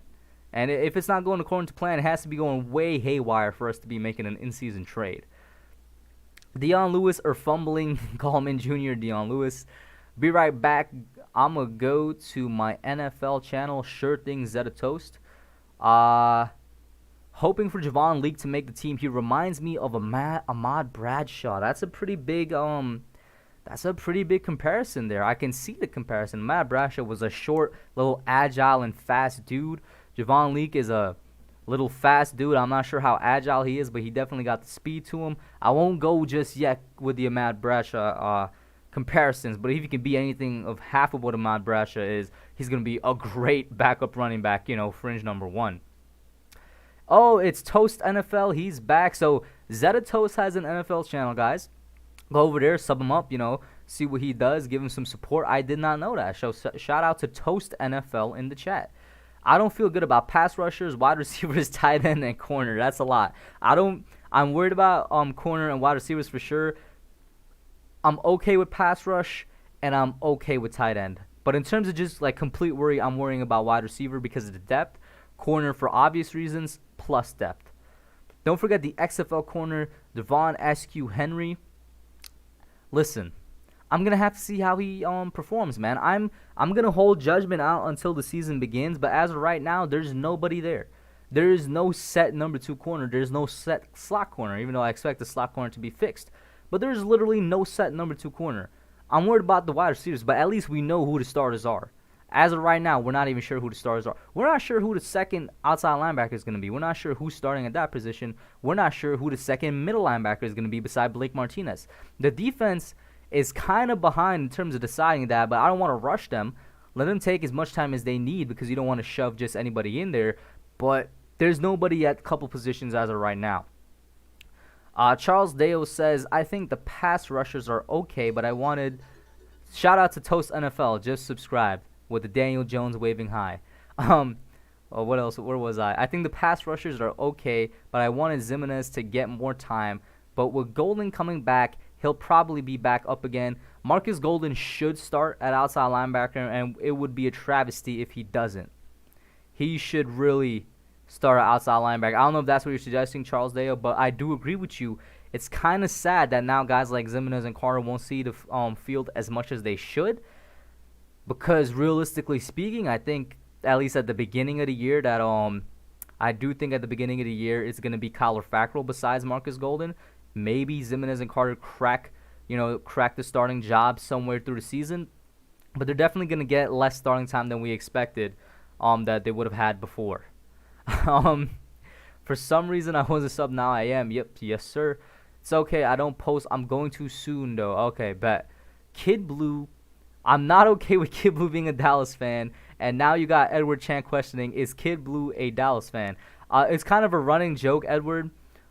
And if it's not going according to plan, it has to be going way haywire for us to be making an in-season trade. Dion Lewis or fumbling Gallman Jr. Dion Lewis. Be right back. I'm going to go to my NFL channel, Sure Thing Zeta Toast. Hoping for Javon Leake to make the team. He reminds me of Ahmad Bradshaw. That's a pretty big comparison there. I can see the comparison. Ahmad Bradshaw was a short, little agile and fast dude. Javon Leake is a little fast dude. I'm not sure how agile he is, but he definitely got the speed to him. I won't go just yet with the Ahmad Bradshaw comparisons, but if he can be anything of half of what Ahmad Bradshaw is, he's going to be a great backup running back, fringe number 1. Oh, it's Toast NFL. He's back. So Zeta Toast has an NFL channel, guys. Go over there, sub him up, see what he does, give him some support. I did not know that. So shout out to Toast NFL in the chat. I don't feel good about pass rushers, wide receivers, tight end, and corner. That's a lot. I'm worried about corner and wide receivers for sure. I'm okay with pass rush, and I'm okay with tight end. But in terms of just like complete worry, I'm worrying about wide receiver because of the depth. Corner for obvious reasons, plus depth. Don't forget the XFL corner, Devon Askew Henry. Listen, I'm going to have to see how he performs, man. I'm going to hold judgment out until the season begins, but as of right now, there's nobody there. There is no set number 2 corner. There's no set slot corner, even though I expect the slot corner to be fixed. But there's literally no set number 2 corner. I'm worried about the wide receivers, but at least we know who the starters are. As of right now, we're not even sure who the starters are. We're not sure who the second outside linebacker is going to be. We're not sure who's starting at that position. We're not sure who the second middle linebacker is going to be beside Blake Martinez. The defense is kind of behind in terms of deciding that, but I don't want to rush them. Let them take as much time as they need because you don't want to shove just anybody in there. But there's nobody at a couple positions as of right now. Charles Deo says, I think the pass rushers are okay, but I wanted... Shout out to Toast NFL. Just subscribed. With the Daniel Jones waving high. What else? Where was I? I think the pass rushers are okay, but I wanted Zimenez to get more time. But with Golden coming back, he'll probably be back up again. Marcus Golden should start at outside linebacker, and it would be a travesty if he doesn't. he should really start an outside linebacker. I don't know if that's what you're suggesting, Charles Dale, but I do agree with you. It's kind of sad that now guys like Zimenez and Carter won't see the field as much as they should, because realistically speaking, I think at least at the beginning of the year that I do think at the beginning of the year it's going to be Kyler Fackrell besides Marcus Golden. Maybe Zimenez and Carter crack the starting job somewhere through the season, but they're definitely going to get less starting time than we expected that they would have had before. For some reason I wasn't sub, now I am. Yep, yes sir. It's okay, I don't post. I'm going too soon though. Okay, bet. Kid Blue, I'm not okay with Kid Blue being a Dallas fan. And now you got Edward Chan questioning, is Kid Blue a Dallas fan? It's kind of a running joke, Edward,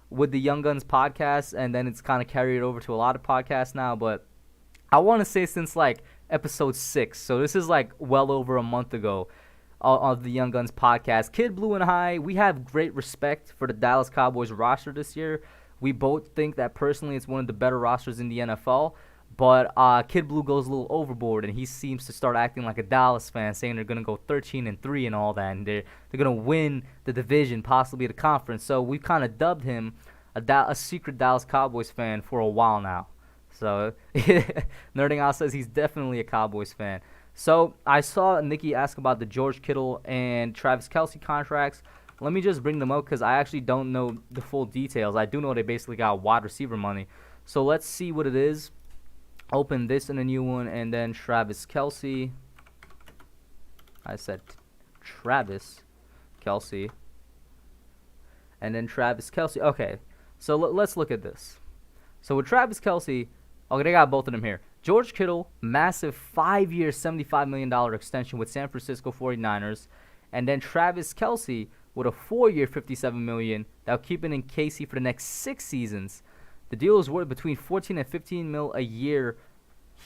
with the Young Guns podcast, and then it's kind of carried over to a lot of podcasts now. But I want to say since like episode 6, so this is like well over a month ago, of the Young Guns podcast, Kid Blue and I, we have great respect for the Dallas Cowboys roster this year. We both think that personally it's one of the better rosters in the NFL. But Kid Blue goes a little overboard, and he seems to start acting like a Dallas fan, saying they're going to go 13-3 and all that, and they're going to win the division, possibly the conference. So we've kind of dubbed him a secret Dallas Cowboys fan for a while now. So Nerding Out says he's definitely a Cowboys fan. So I saw Nikki ask about the George Kittle and Travis Kelce contracts. Let me just bring them up because I actually don't know the full details. I do know they basically got wide receiver money. So let's see what it is. Open this in a new one, and then Travis Kelce. I said Travis Kelce. And then Travis Kelce. Okay, so let's look at this. So with Travis Kelce, okay, they got both of them here. George Kittle, massive 5-year, $75 million extension with San Francisco 49ers. And then Travis Kelce with a 4-year, $57 million that'll keep him in KC for the next 6 seasons. The deal is worth between $14 and $15 mil a year,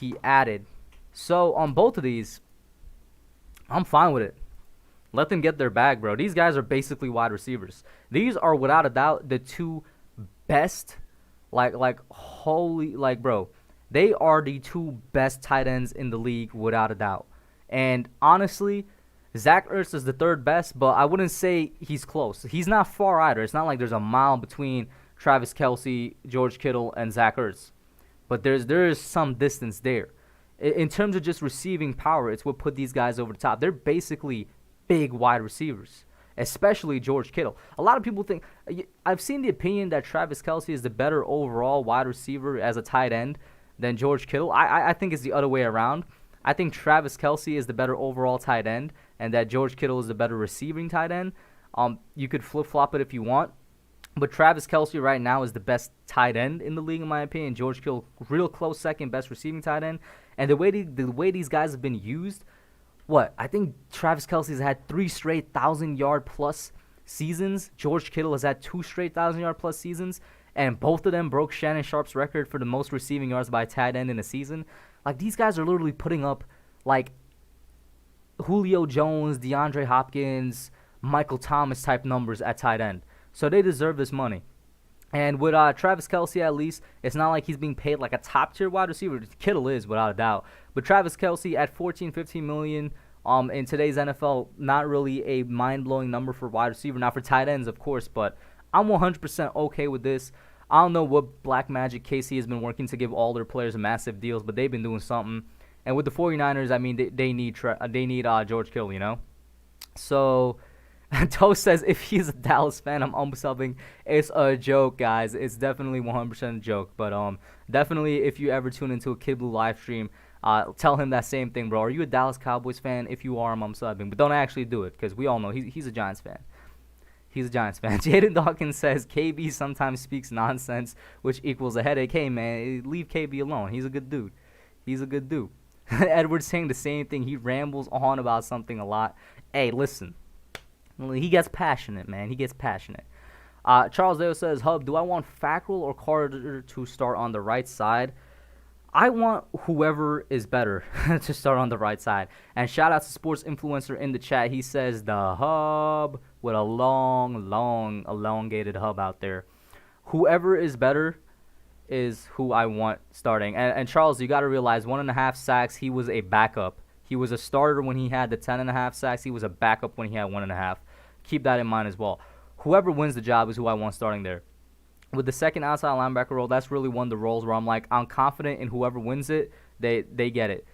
he added. So on both of these, I'm fine with it. Let them get their bag, bro. These guys are basically wide receivers. These are without a doubt the two best, bro. They are the two best tight ends in the league without a doubt. And honestly, Zach Ertz is the third best, but I wouldn't say he's close. He's not far either. It's not like there's a mile between Travis Kelce, George Kittle, and Zach Ertz. But there is some distance there. In terms of just receiving power, it's what put these guys over the top. They're basically big wide receivers, especially George Kittle. A lot of people think, I've seen the opinion that Travis Kelce is the better overall wide receiver as a tight end than George Kittle. I think it's the other way around. I think Travis Kelce is the better overall tight end, and that George Kittle is the better receiving tight end. You could flip-flop it if you want. But Travis Kelce right now is the best tight end in the league, in my opinion. George Kittle, real close second best receiving tight end. And the way these guys have been used, I think Travis Kelce has had 3 straight 1,000-yard-plus seasons. George Kittle has had 2 straight 1,000-yard-plus seasons. And both of them broke Shannon Sharp's record for the most receiving yards by a tight end in a season. Like, these guys are literally putting up, like, Julio Jones, DeAndre Hopkins, Michael Thomas type numbers at tight end. So they deserve this money. And with Travis Kelce, at least, it's not like he's being paid like a top-tier wide receiver. Kittle is, without a doubt. But Travis Kelce at $14-15 million in today's NFL, not really a mind-blowing number for wide receiver. Not for tight ends, of course, but I'm 100% okay with this. I don't know what Black Magic KC has been working to give all their players massive deals, but they've been doing something. And with the 49ers, I mean, they need George Kittle, you know? So Toast says, if he's a Dallas fan, I'm unsubbing. It's a joke, guys. It's definitely 100% a joke. But definitely, if you ever tune into a Kid Blue live stream, tell him that same thing, bro. Are you a Dallas Cowboys fan? If you are, I'm unsubbing. But don't actually do it, because we all know he's a Giants fan. He's a Giants fan. Jaden Dawkins says, KB sometimes speaks nonsense, which equals a headache. Hey, man, leave KB alone. He's a good dude. He's a good dude. Edward's saying the same thing. He rambles on about something a lot. Hey, listen. He gets passionate, man. He gets passionate. Charles Dale says, Hub, do I want Fackrell or Carter to start on the right side? I want whoever is better to start on the right side. And shout out to Sports Influencer in the chat. He says the Hub with a long, elongated hub out there. Whoever is better is who I want starting. And Charles, you got to realize 1.5 sacks, he was a backup He was a starter when he had the 10.5 sacks. He was a backup when he had 1.5. Keep that in mind as well. Whoever wins the job is who I want starting there. With the second outside linebacker role, that's really one of the roles where I'm like, I'm confident in whoever wins it, they get it.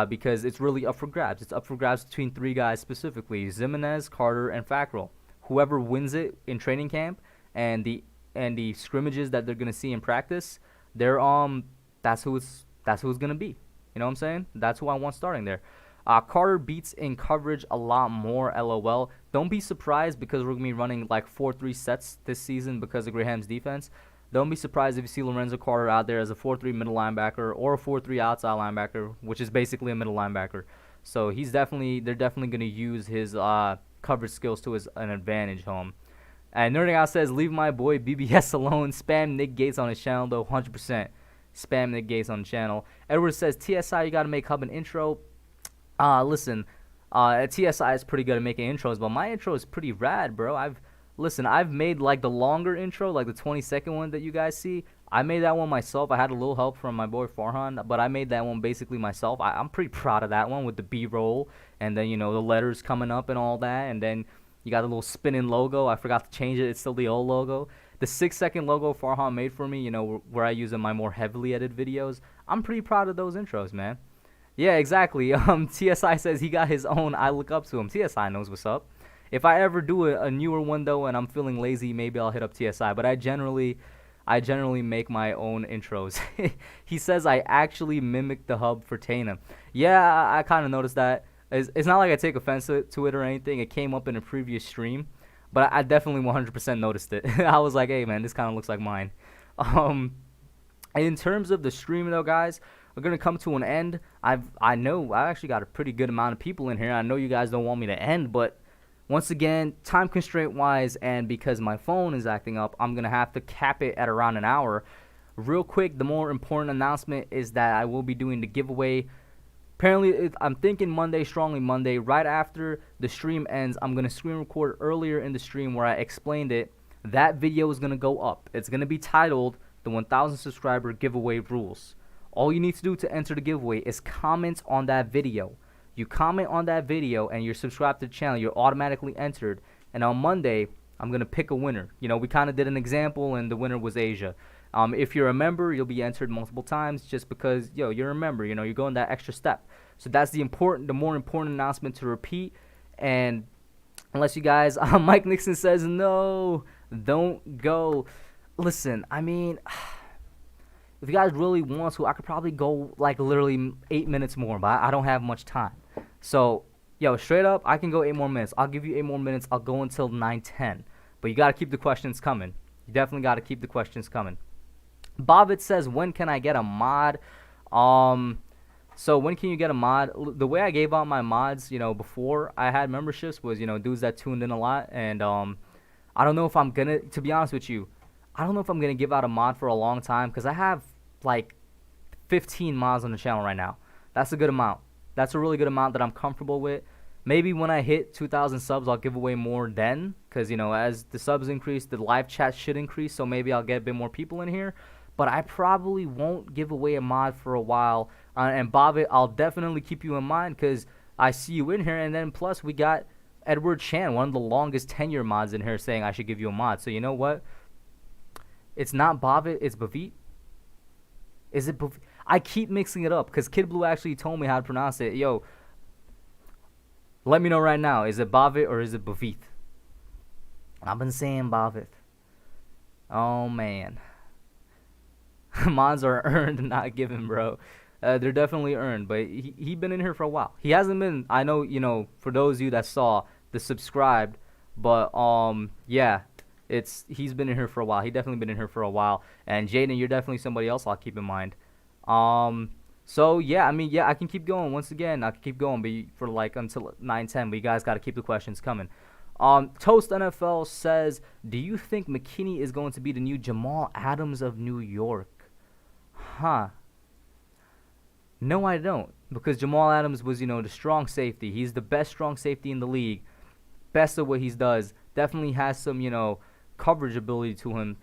Because it's really up for grabs. It's up for grabs between 3 guys specifically, Zimenez, Carter, and Fackrell. Whoever wins it in training camp and the scrimmages that they're gonna see in practice, that's who it's gonna be. You know what I'm saying? That's who I want starting there. Carter beats in coverage a lot more, LOL. Don't be surprised because we're going to be running like 4-3 sets this season because of Graham's defense. Don't be surprised if you see Lorenzo Carter out there as a 4-3 middle linebacker or a 4-3 outside linebacker, which is basically a middle linebacker. So they're definitely going to use his coverage skills to an advantage home. And Nerding Out says, leave my boy BBS alone. Spam Nick Gates on his channel, though, 100%. Spam Nick Gates on the channel. Edward says, TSI, you got to make Hub an intro. Listen, TSI is pretty good at making intros, but my intro is pretty rad, bro. I've made like the longer intro, like the 20-second one that you guys see. I made that one myself. I had a little help from my boy Farhan, but I made that one basically myself. I'm pretty proud of that one with the B-roll and then, the letters coming up and all that. And then you got the little spinning logo. I forgot to change it. It's still the old logo. The 6-second logo Farhan made for me, where I use in my more heavily edited videos. I'm pretty proud of those intros, man. Yeah, exactly. TSI says he got his own. I look up to him. TSI knows what's up. If I ever do a newer one though, and I'm feeling lazy, maybe I'll hit up TSI. But I generally make my own intros. He says I actually mimic the hub for Tana. Yeah, I kind of noticed that. It's not like I take offense to it or anything. It came up in a previous stream, but I definitely 100% noticed it. I was like, hey man, this kind of looks like mine. In terms of the stream though, guys, we're gonna come to an end. I know I actually got a pretty good amount of people in here. I know you guys don't want me to end, but once again, time constraint wise, and because my phone is acting up, I'm gonna have to cap it at around an hour. Real quick, the more important announcement is that I will be doing the giveaway. Apparently, I'm thinking Monday, strongly Monday. Right after the stream ends, I'm gonna screen record earlier in the stream where I explained it. That video is gonna go up. It's gonna be titled "The 1,000 Subscriber Giveaway Rules." All you need to do to enter the giveaway is comment on that video. You comment on that video and you're subscribed to the channel, you're automatically entered. And on Monday, I'm going to pick a winner. We kind of did an example and the winner was Asia. If you're a member, you'll be entered multiple times just because, you're a member. You're going that extra step. So that's the more important announcement to repeat. And unless you guys, Mike Nixon says, no, don't go. Listen, I mean, if you guys really want to, I could probably go like literally 8 minutes more, but I don't have much time. So, straight up, I can go 8 more minutes. I'll give you 8 more minutes. I'll go until 9:10. But you got to keep the questions coming. You definitely got to keep the questions coming. Bobbitt says, when can I get a mod? So when can you get a mod? The way I gave out my mods, before I had memberships was, dudes that tuned in a lot. And I don't know if I'm going to be honest with you, I don't know if I'm going to give out a mod for a long time because I have like 15 mods on the channel right now. That's a good amount. That's a really good amount that I'm comfortable with. Maybe when I hit 2,000 subs, I'll give away more then because, as the subs increase, the live chat should increase. So maybe I'll get a bit more people in here. But I probably won't give away a mod for a while. And Bobbitt, I'll definitely keep you in mind because I see you in here. And then plus we got Edward Chan, one of the longest tenure mods in here saying I should give you a mod. So you know what? It's not Bobbitt, it's Bavit. Is it Bavit? I keep mixing it up because Kid Blue actually told me how to pronounce it. Yo, let me know right now. Is it Bavit or is it Bavit? I've been saying Bavit. Oh, man. Mods are earned, not given, bro. They're definitely earned, but he been in here for a while. He hasn't been, I know, for those of you that saw the subscribed, but, yeah. He's been in here for a while. He definitely been in here for a while. And Jaden, you're definitely somebody else I'll keep in mind. So yeah, I can keep going. Once again, I can keep going, but for like until 9:10. But you guys got to keep the questions coming. Toast NFL says, do you think McKinney is going to be the new Jamal Adams of New York? Huh? No, I don't, because Jamal Adams was, the strong safety. He's the best strong safety in the league. Best of what he does. Definitely has some, coverage ability to him.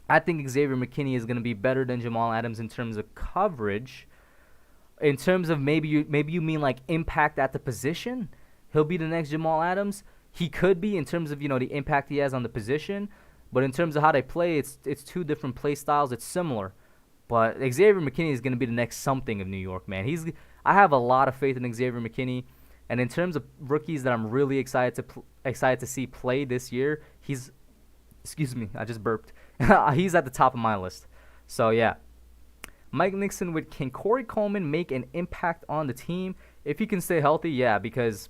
I think Xavier McKinney is going to be better than Jamal Adams in terms of coverage. In terms of maybe you mean like impact at the position, he'll be the next Jamal Adams. He could be in terms of the impact he has on the position, but in terms of how they play, it's two different play styles. It's similar, but Xavier McKinney is going to be the next something of New York, man. I have a lot of faith in Xavier McKinney, and in terms of rookies that I'm really excited to see play this year, excuse me, I just burped. He's at the top of my list. So yeah. Mike Nixon with, can Corey Coleman make an impact on the team if he can stay healthy? Yeah, because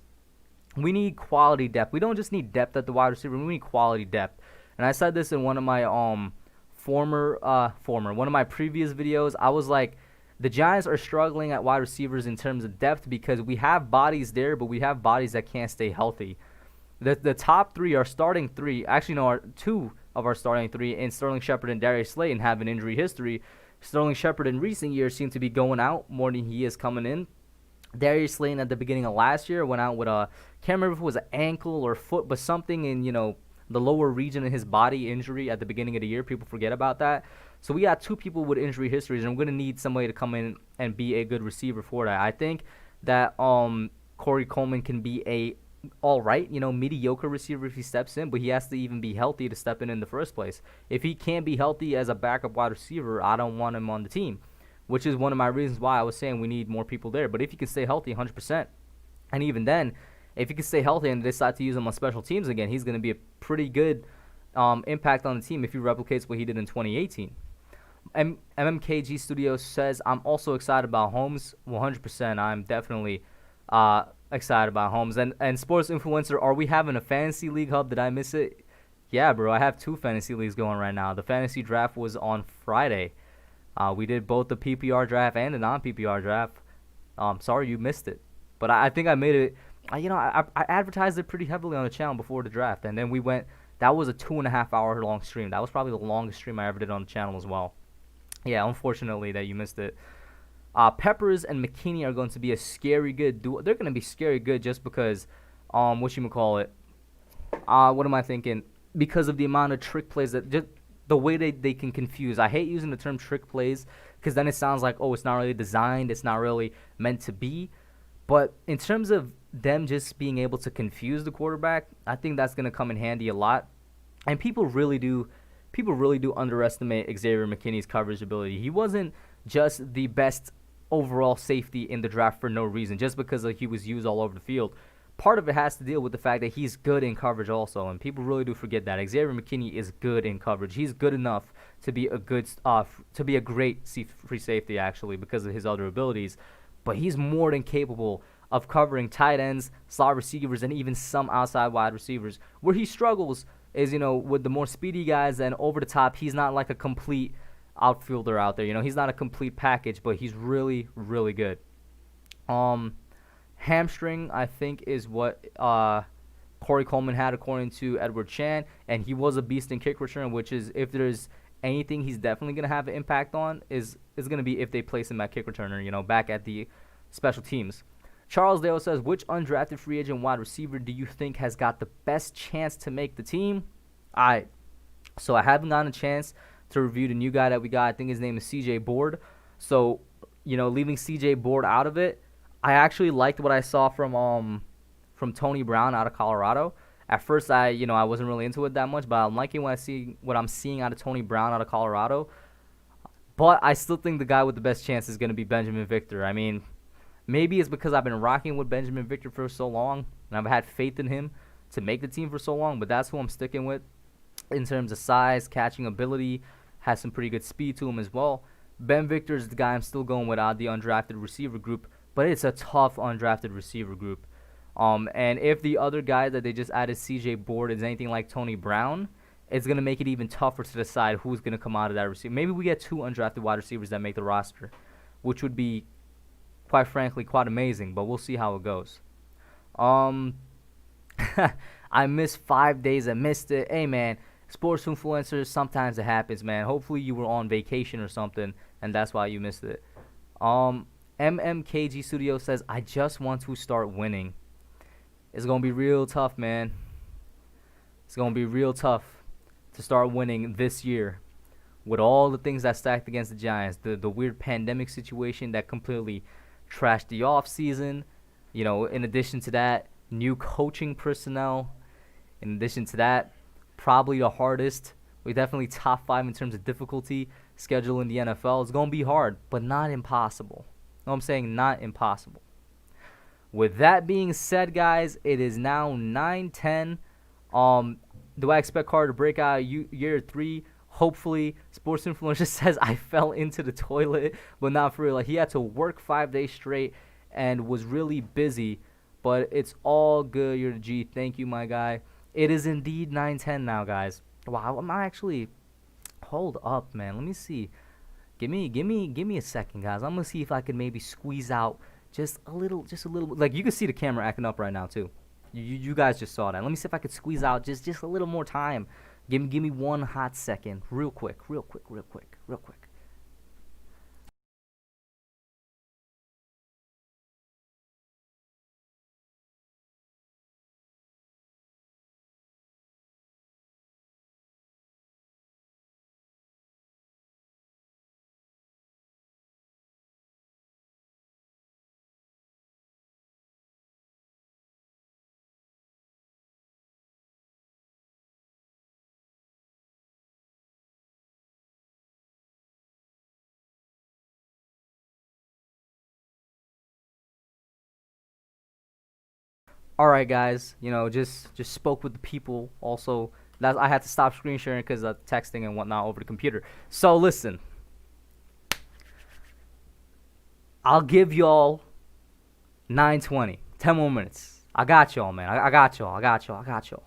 we need quality depth. We don't just need depth at the wide receiver. We need quality depth. And I said this in one of my one of my previous videos. I was like, the Giants are struggling at wide receivers in terms of depth because we have bodies there, but we have bodies that can't stay healthy. The top three, our starting three, actually no, two of our starting three, in Sterling Shepard and Darius Slayton, have an injury history. Sterling Shepard in recent years seemed to be going out more than he is coming in. Darius Slayton at the beginning of last year went out with can't remember if it was an ankle or foot, but something in, the lower region of his body injury at the beginning of the year. People forget about that. So we got two people with injury histories, and I'm going to need somebody to come in and be a good receiver for that. I think that Corey Coleman can be a all right, mediocre receiver if he steps in, but he has to even be healthy to step in the first place. If he can't be healthy as a backup wide receiver, I don't want him on the team, which is one of my reasons why I was saying we need more people there. But if he can stay healthy 100%, and even then, if he can stay healthy and decide to use him on special teams again, he's going to be a pretty good impact on the team if he replicates what he did in 2018. MMKG Studios says, I'm also excited about Holmes. 100%. I'm definitely excited about Holmes. And Sports Influencer, are we having a fantasy league hub? Did I miss it? Yeah, bro. I have two fantasy leagues going right now. The fantasy draft was on Friday. We did both the PPR draft and the non-PPR draft. Sorry you missed it. But I think I made it. I advertised it pretty heavily on the channel before the draft. And then we went. That was a 2.5 hour long stream. That was probably the longest stream I ever did on the channel as well. Yeah, unfortunately that you missed it. Peppers and McKinney are going to be a scary good duo. They're going to be scary good just because, what am I thinking? Because of the amount of trick plays that just the way they can confuse. I hate using the term trick plays because then it sounds like, oh, it's not really designed. It's not really meant to be. But in terms of them just being able to confuse the quarterback, I think that's going to come in handy a lot. And people really do underestimate Xavier McKinney's coverage ability. He wasn't just the best overall safety in the draft for no reason, just because he was used all over the field. Part of it has to deal with the fact that he's good in coverage also, and people really do forget that. Xavier McKinney is good in coverage. He's good enough to be a great free safety, actually, because of his other abilities. But he's more than capable of covering tight ends, slot receivers, and even some outside wide receivers. Where he struggles is, with the more speedy guys and over the top, he's not like a complete outfielder out there. He's not a complete package, but he's really, really good. Hamstring, I think, is what Corey Coleman had, according to Edward Chan, and he was a beast in kick return, which is, if there's anything he's definitely going to have an impact on, is going to be if they place him at kick returner, back at the special teams. Charles Dale says, which undrafted free agent wide receiver do you think has got the best chance to make the team? So I haven't gotten a chance to review the new guy that we got. I think his name is CJ Board. So, leaving CJ Board out of it, I actually liked what I saw from Tony Brown out of Colorado. At first, I wasn't really into it that much, but I'm liking what I'm seeing out of Tony Brown out of Colorado. But I still think the guy with the best chance is going to be Benjamin Victor. I mean, maybe it's because I've been rocking with Benjamin Victor for so long, and I've had faith in him to make the team for so long, but that's who I'm sticking with in terms of size, catching ability, has some pretty good speed to him as well. Ben Victor is the guy I'm still going with out of the undrafted receiver group, but it's a tough undrafted receiver group. And if the other guy that they just added, CJ Board, is anything like Tony Brown, it's going to make it even tougher to decide who's going to come out of that receiver. Maybe we get two undrafted wide receivers that make the roster, which would be, quite frankly, quite amazing, but we'll see how it goes. I missed 5 days. I missed it. Hey, man, sports influencers, sometimes it happens, man. Hopefully you were on vacation or something, and that's why you missed it. MMKG Studio says, I just want to start winning. It's going to be real tough, man. It's going to be real tough to start winning this year with all the things that stacked against the Giants. The weird pandemic situation that completely trashed the off season. In addition to that, new coaching personnel. In addition to that, probably the hardest. We definitely top 5 in terms of difficulty schedule in the NFL. It's going to be hard, but not impossible. No, I'm saying not impossible. With that being said, guys, it is now 9:10. Do I expect Carter to break out year 3? Hopefully. Sports Influencer says I fell into the toilet, but not for real. Like, he had to work 5 days straight and was really busy, but it's all good. You're the G. Thank you, my guy. It is indeed 9:10 now, guys. Wow, I'm actually. Hold up, man. Let me see. Give me a second, guys. I'm gonna see if I can maybe squeeze out just a little. Like, you can see the camera acting up right now too. You guys just saw that. Let me see if I could squeeze out just a little more time. Give me one hot second, real quick. All right, guys. Just spoke with the people. Also, that I had to stop screen sharing because of texting and whatnot over the computer. So listen, I'll give y'all 9:20, 10 more minutes. I got y'all, man. I got y'all.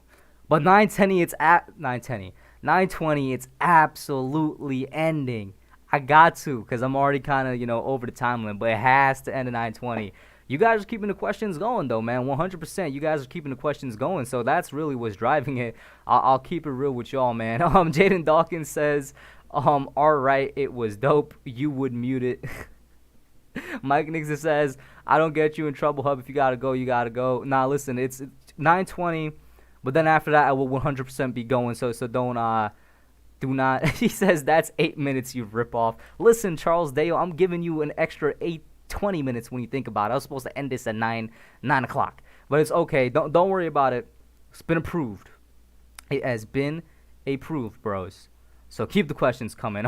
But 9:10, it's at 9:10. 9:20, it's absolutely ending. I got to, because I'm already kind of, over the time limit, but it has to end at 9:20. You guys are keeping the questions going, though, man. 100%. You guys are keeping the questions going, so that's really what's driving it. I'll keep it real with y'all, man. Jaden Dawkins says, all right, it was dope. You would mute it. Mike Nixon says, I don't get you in trouble, Hub. If you gotta go, you gotta go. Nah, listen, it's 9:20, but then after that, I will 100% be going. So don't do not. He says that's 8 minutes, you rip off. Listen, Charles Dale, I'm giving you an extra 20 minutes when you think about it. I was supposed to end this at 9 o'clock, but it's okay. Don't worry about it. It's been approved. It has been approved, bros. So keep the questions coming.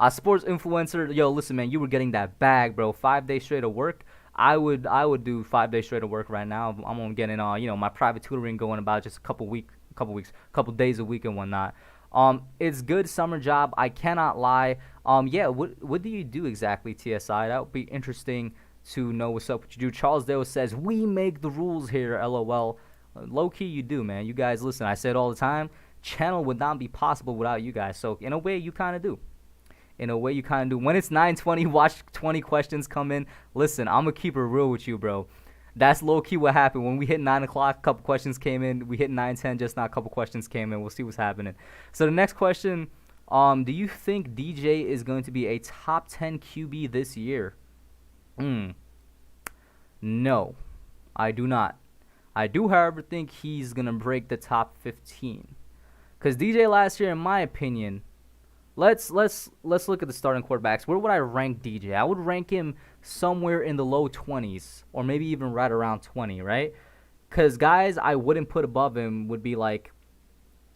Sports Influencer, yo, listen, man, you were getting that bag, bro. 5 days straight of work. I would do 5 days straight of work right now. I'm gonna get in, my private tutoring going about just a couple days a week and whatnot. It's good summer job. I cannot lie. Yeah. What do you do exactly, TSI? That would be interesting to know what's up. What you do? Charles Dale says we make the rules here. LOL. Low key, you do, man. You guys listen. I say it all the time. Channel would not be possible without you guys. So in a way, you kind of do. When it's 9:20, watch 20 questions come in. Listen, I'm gonna keep it real with you, bro. That's low-key what happened. When we hit 9 o'clock, a couple questions came in. We hit 9:10, just not a couple questions came in. We'll see what's happening. So the next question, do you think DJ is going to be a top 10 QB this year? No, I do not. I do, however, think he's going to break the top 15. Because DJ last year, in my opinion, let's look at the starting quarterbacks. Where would I rank DJ? I would rank him somewhere in the low 20s, or maybe even right around 20, right? Because guys I wouldn't put above him would be like,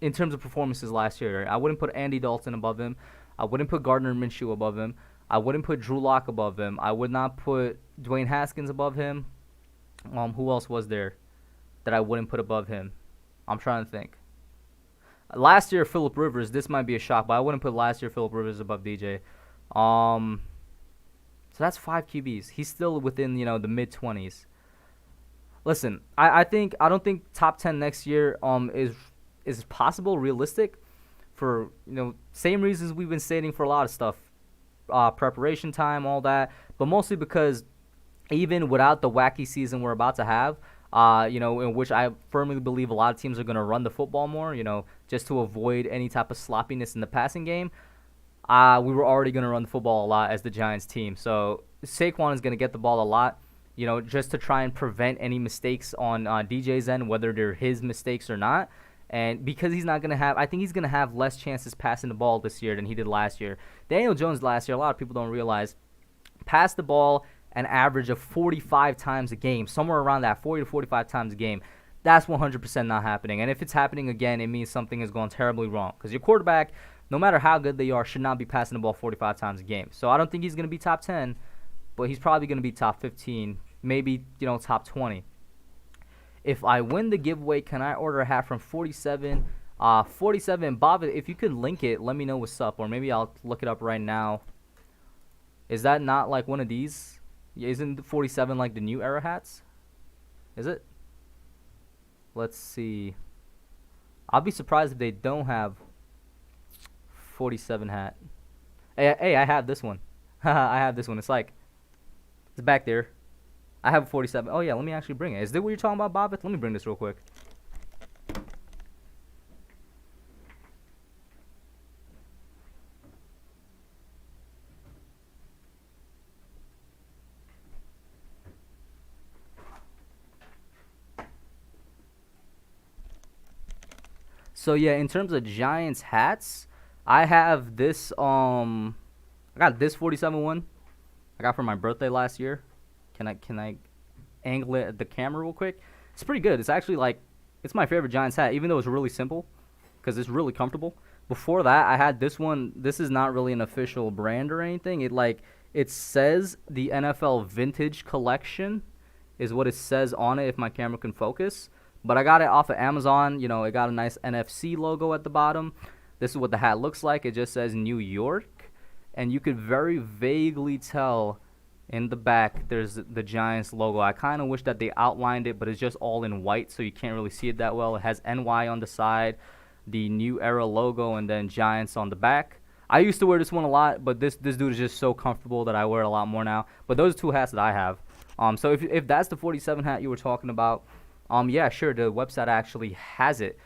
in terms of performances last year, right? I wouldn't put Andy Dalton above him. I wouldn't put Gardner Minshew above him. I wouldn't put Drew Lock above him. I would not put Dwayne Haskins above him. Who else was there that I wouldn't put above him? I'm trying to think. Last year, Phillip Rivers. This might be a shock, but I wouldn't put last year Phillip Rivers above DJ. So that's 5 QBs. He's still within, the mid 20s. Listen, I don't think top 10 next year is possible, realistic, for same reasons we've been stating for a lot of stuff, preparation time, all that, but mostly because even without the wacky season we're about to have, in which I firmly believe a lot of teams are going to run the football more, just to avoid any type of sloppiness in the passing game. We were already going to run the football a lot as the Giants team. So Saquon is going to get the ball a lot, just to try and prevent any mistakes on DJ's end, whether they're his mistakes or not. And because he's not going to have, I think he's going to have less chances passing the ball this year than he did last year. Daniel Jones last year, a lot of people don't realize, passed the ball an average of 45 times a game, somewhere around that, 40 to 45 times a game. That's 100% not happening. And if it's happening again, it means something is going terribly wrong. Because your quarterback, no matter how good they are, should not be passing the ball 45 times a game. So I don't think he's going to be top 10, but he's probably going to be top 15, maybe, top 20. If I win the giveaway, can I order a hat from 47? 47, Bob, if you could link it, let me know what's up. Or maybe I'll look it up right now. Is that not like one of these? Isn't 47 like the new era hats? Is it? Let's see. I'll be surprised if they don't have 47 hat. Hey, I have this one. I have this one. It's back there. I have a 47. Oh, yeah, let me actually bring it. Is this what you're talking about, Bob? Let me bring this real quick. So, yeah, in terms of Giants hats, I have this, I got this 47 one. I got for my birthday last year. Can I angle it at the camera real quick? It's pretty good. It's actually it's my favorite Giants hat, even though it's really simple, because it's really comfortable. Before that, I had this one. This is not really an official brand or anything. It says the NFL Vintage Collection is what it says on it, if my camera can focus. But I got it off of Amazon. It got a nice NFC logo at the bottom. This is what the hat looks like. It just says New York. And you could very vaguely tell in the back there's the Giants logo. I kind of wish that they outlined it, but it's just all in white, so you can't really see it that well. It has NY on the side, the New Era logo, and then Giants on the back. I used to wear this one a lot, but this dude is just so comfortable that I wear it a lot more now. But those are two hats that I have. So if that's the 47 hat you were talking about, yeah, sure, the website actually has it.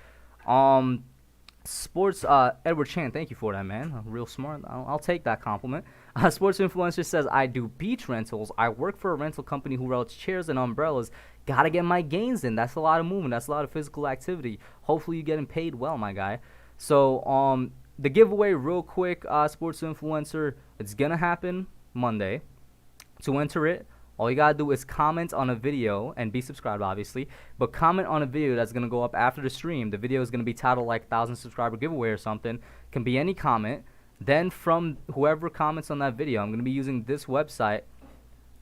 Sports Edward Chan, thank you for that, man. Real smart. I'll take that compliment. Sports Influencer says, I do beach rentals. I work for a rental company who rents chairs and umbrellas. Gotta get my gains in. That's a lot of movement. That's a lot of physical activity. Hopefully you're getting paid well, my guy. So the giveaway, real quick, Sports Influencer, it's gonna happen Monday. To enter it, all you gotta do is comment on a video and be subscribed, obviously. But comment on a video that's gonna go up after the stream. The video is gonna be titled 1,000 subscriber giveaway or something. Can be any comment. Then from whoever comments on that video, I'm gonna be using this website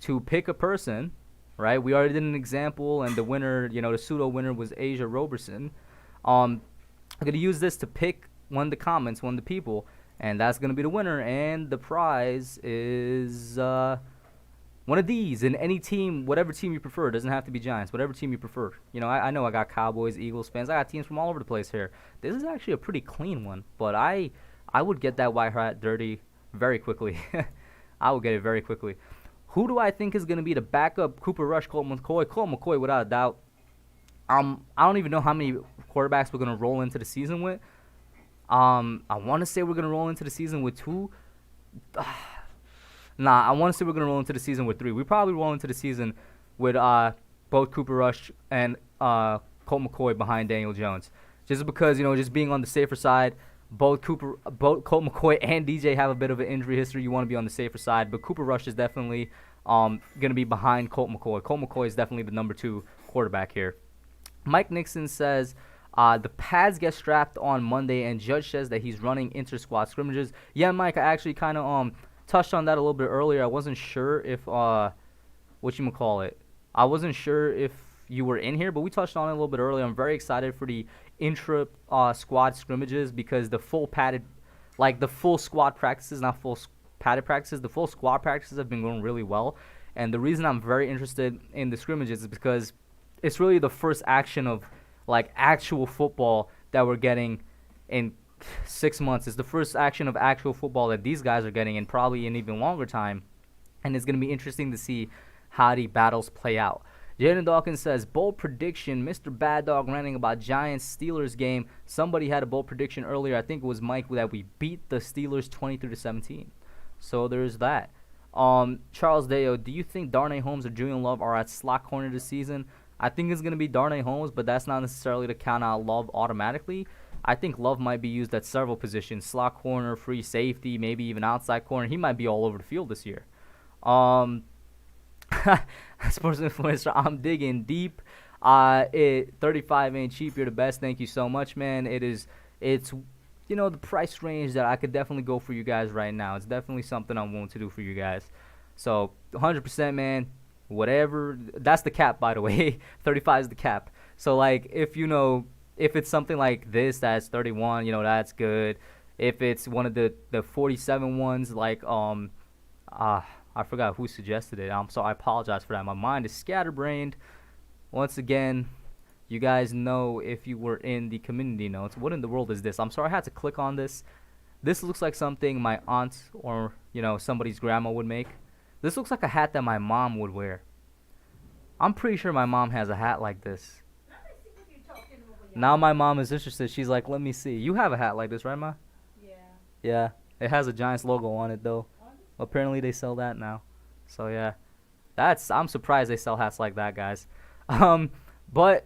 to pick a person. Right? We already did an example, and the winner, the pseudo winner was Asia Roberson. I'm gonna use this to pick one of the comments, one of the people, and that's gonna be the winner. And the prize is one of these in any team, whatever team you prefer. It doesn't have to be Giants, whatever team you prefer. I know I got Cowboys, Eagles fans. I got teams from all over the place here. This is actually a pretty clean one, but I would get that white hat dirty very quickly. I would get it very quickly. Who do I think is going to be the backup Cooper Rush, Colt McCoy? Colt McCoy, without a doubt. I don't even know how many quarterbacks we're going to roll into the season with. I want to say we're going to roll into the season with 2. I want to say we're going to roll into the season with 3. We probably roll into the season with both Cooper Rush and Colt McCoy behind Daniel Jones. Just because, just being on the safer side, both Colt McCoy and DJ have a bit of an injury history. You want to be on the safer side. But Cooper Rush is definitely going to be behind Colt McCoy. Colt McCoy is definitely the number 2 quarterback here. Mike Nixon says, the pads get strapped on Monday, and Judge says that he's running inter-squad scrimmages. Yeah, Mike, I actually kind of touched on that a little bit earlier. I wasn't sure if I wasn't sure if you were in here, but we touched on it a little bit earlier. I'm very excited for the intra squad scrimmages, because the full padded, the full squad practices, not full padded practices, the full squad practices have been going really well. And the reason I'm very interested in the scrimmages is because it's really the first action of actual football that we're getting in 6 months. It's the first action of actual football that these guys are getting in probably an even longer time, and it's going to be interesting to see how the battles play out. Jaden Dawkins says, bold prediction, Mr. Bad Dog ranting about Giants-Steelers game. Somebody had a bold prediction earlier, I think it was Mike, that we beat the Steelers 23-17. So there's that. Charles Deo, do you think Darnay Holmes or Julian Love are at slot corner this season? I think it's going to be Darnay Holmes, but that's not necessarily to count out Love automatically. I think Love might be used at several positions, slot corner, free safety, maybe even outside corner. He might be all over the field this year. Sports influencer, I'm digging deep. 35 ain't cheap. You're the best. Thank you so much, man. It's the price range that I could definitely go for you guys right now. It's definitely something I'm willing to do for you guys. So 100%, man. Whatever. That's the cap, by the way. 35 is the cap. So like, if it's something like this that's 31, that's good. If it's one of the 47 ones, like I forgot who suggested it. So I apologize for that. My mind is scatterbrained. Once again, you guys know if you were in the community notes. What in the world is this? I'm sorry I had to click on this. This looks like something my aunt or somebody's grandma would make. This looks like a hat that my mom would wear. I'm pretty sure my mom has a hat like this. Now my mom is interested. She's like, let me see. You have a hat like this, right, Ma? Yeah. Yeah. It has a Giants logo on it, though. Apparently they sell that now. So, yeah. I'm surprised they sell hats like that, guys. But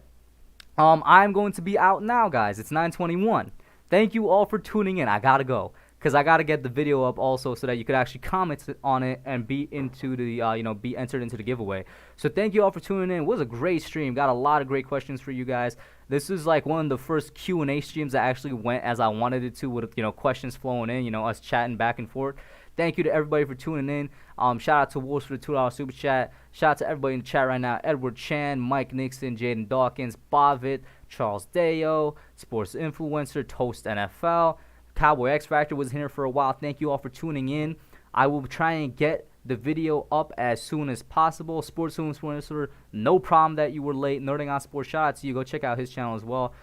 I'm going to be out now, guys. It's 9:21. Thank you all for tuning in. I gotta go, because I gotta get the video up also so that you could actually comment on it and be into the be entered into the giveaway. So thank you all for tuning in. It was a great stream. Got a lot of great questions for you guys. This is like one of the first Q&A streams that actually went as I wanted it to, with questions flowing in, us chatting back and forth. Thank you to everybody for tuning in. Shout out to Wolves for the $2 super chat. Shout out to everybody in the chat right now. Edward Chan, Mike Nixon, Jaden Dawkins, Bovit, Charles Deo, Sports Influencer, Toast NFL. Cowboy X Factor was here for a while. Thank you all for tuning in. I will try and get the video up as soon as possible. Sports Influencer, no problem that you were late. Nerding on Sports, shout out to you. Go check out his channel as well.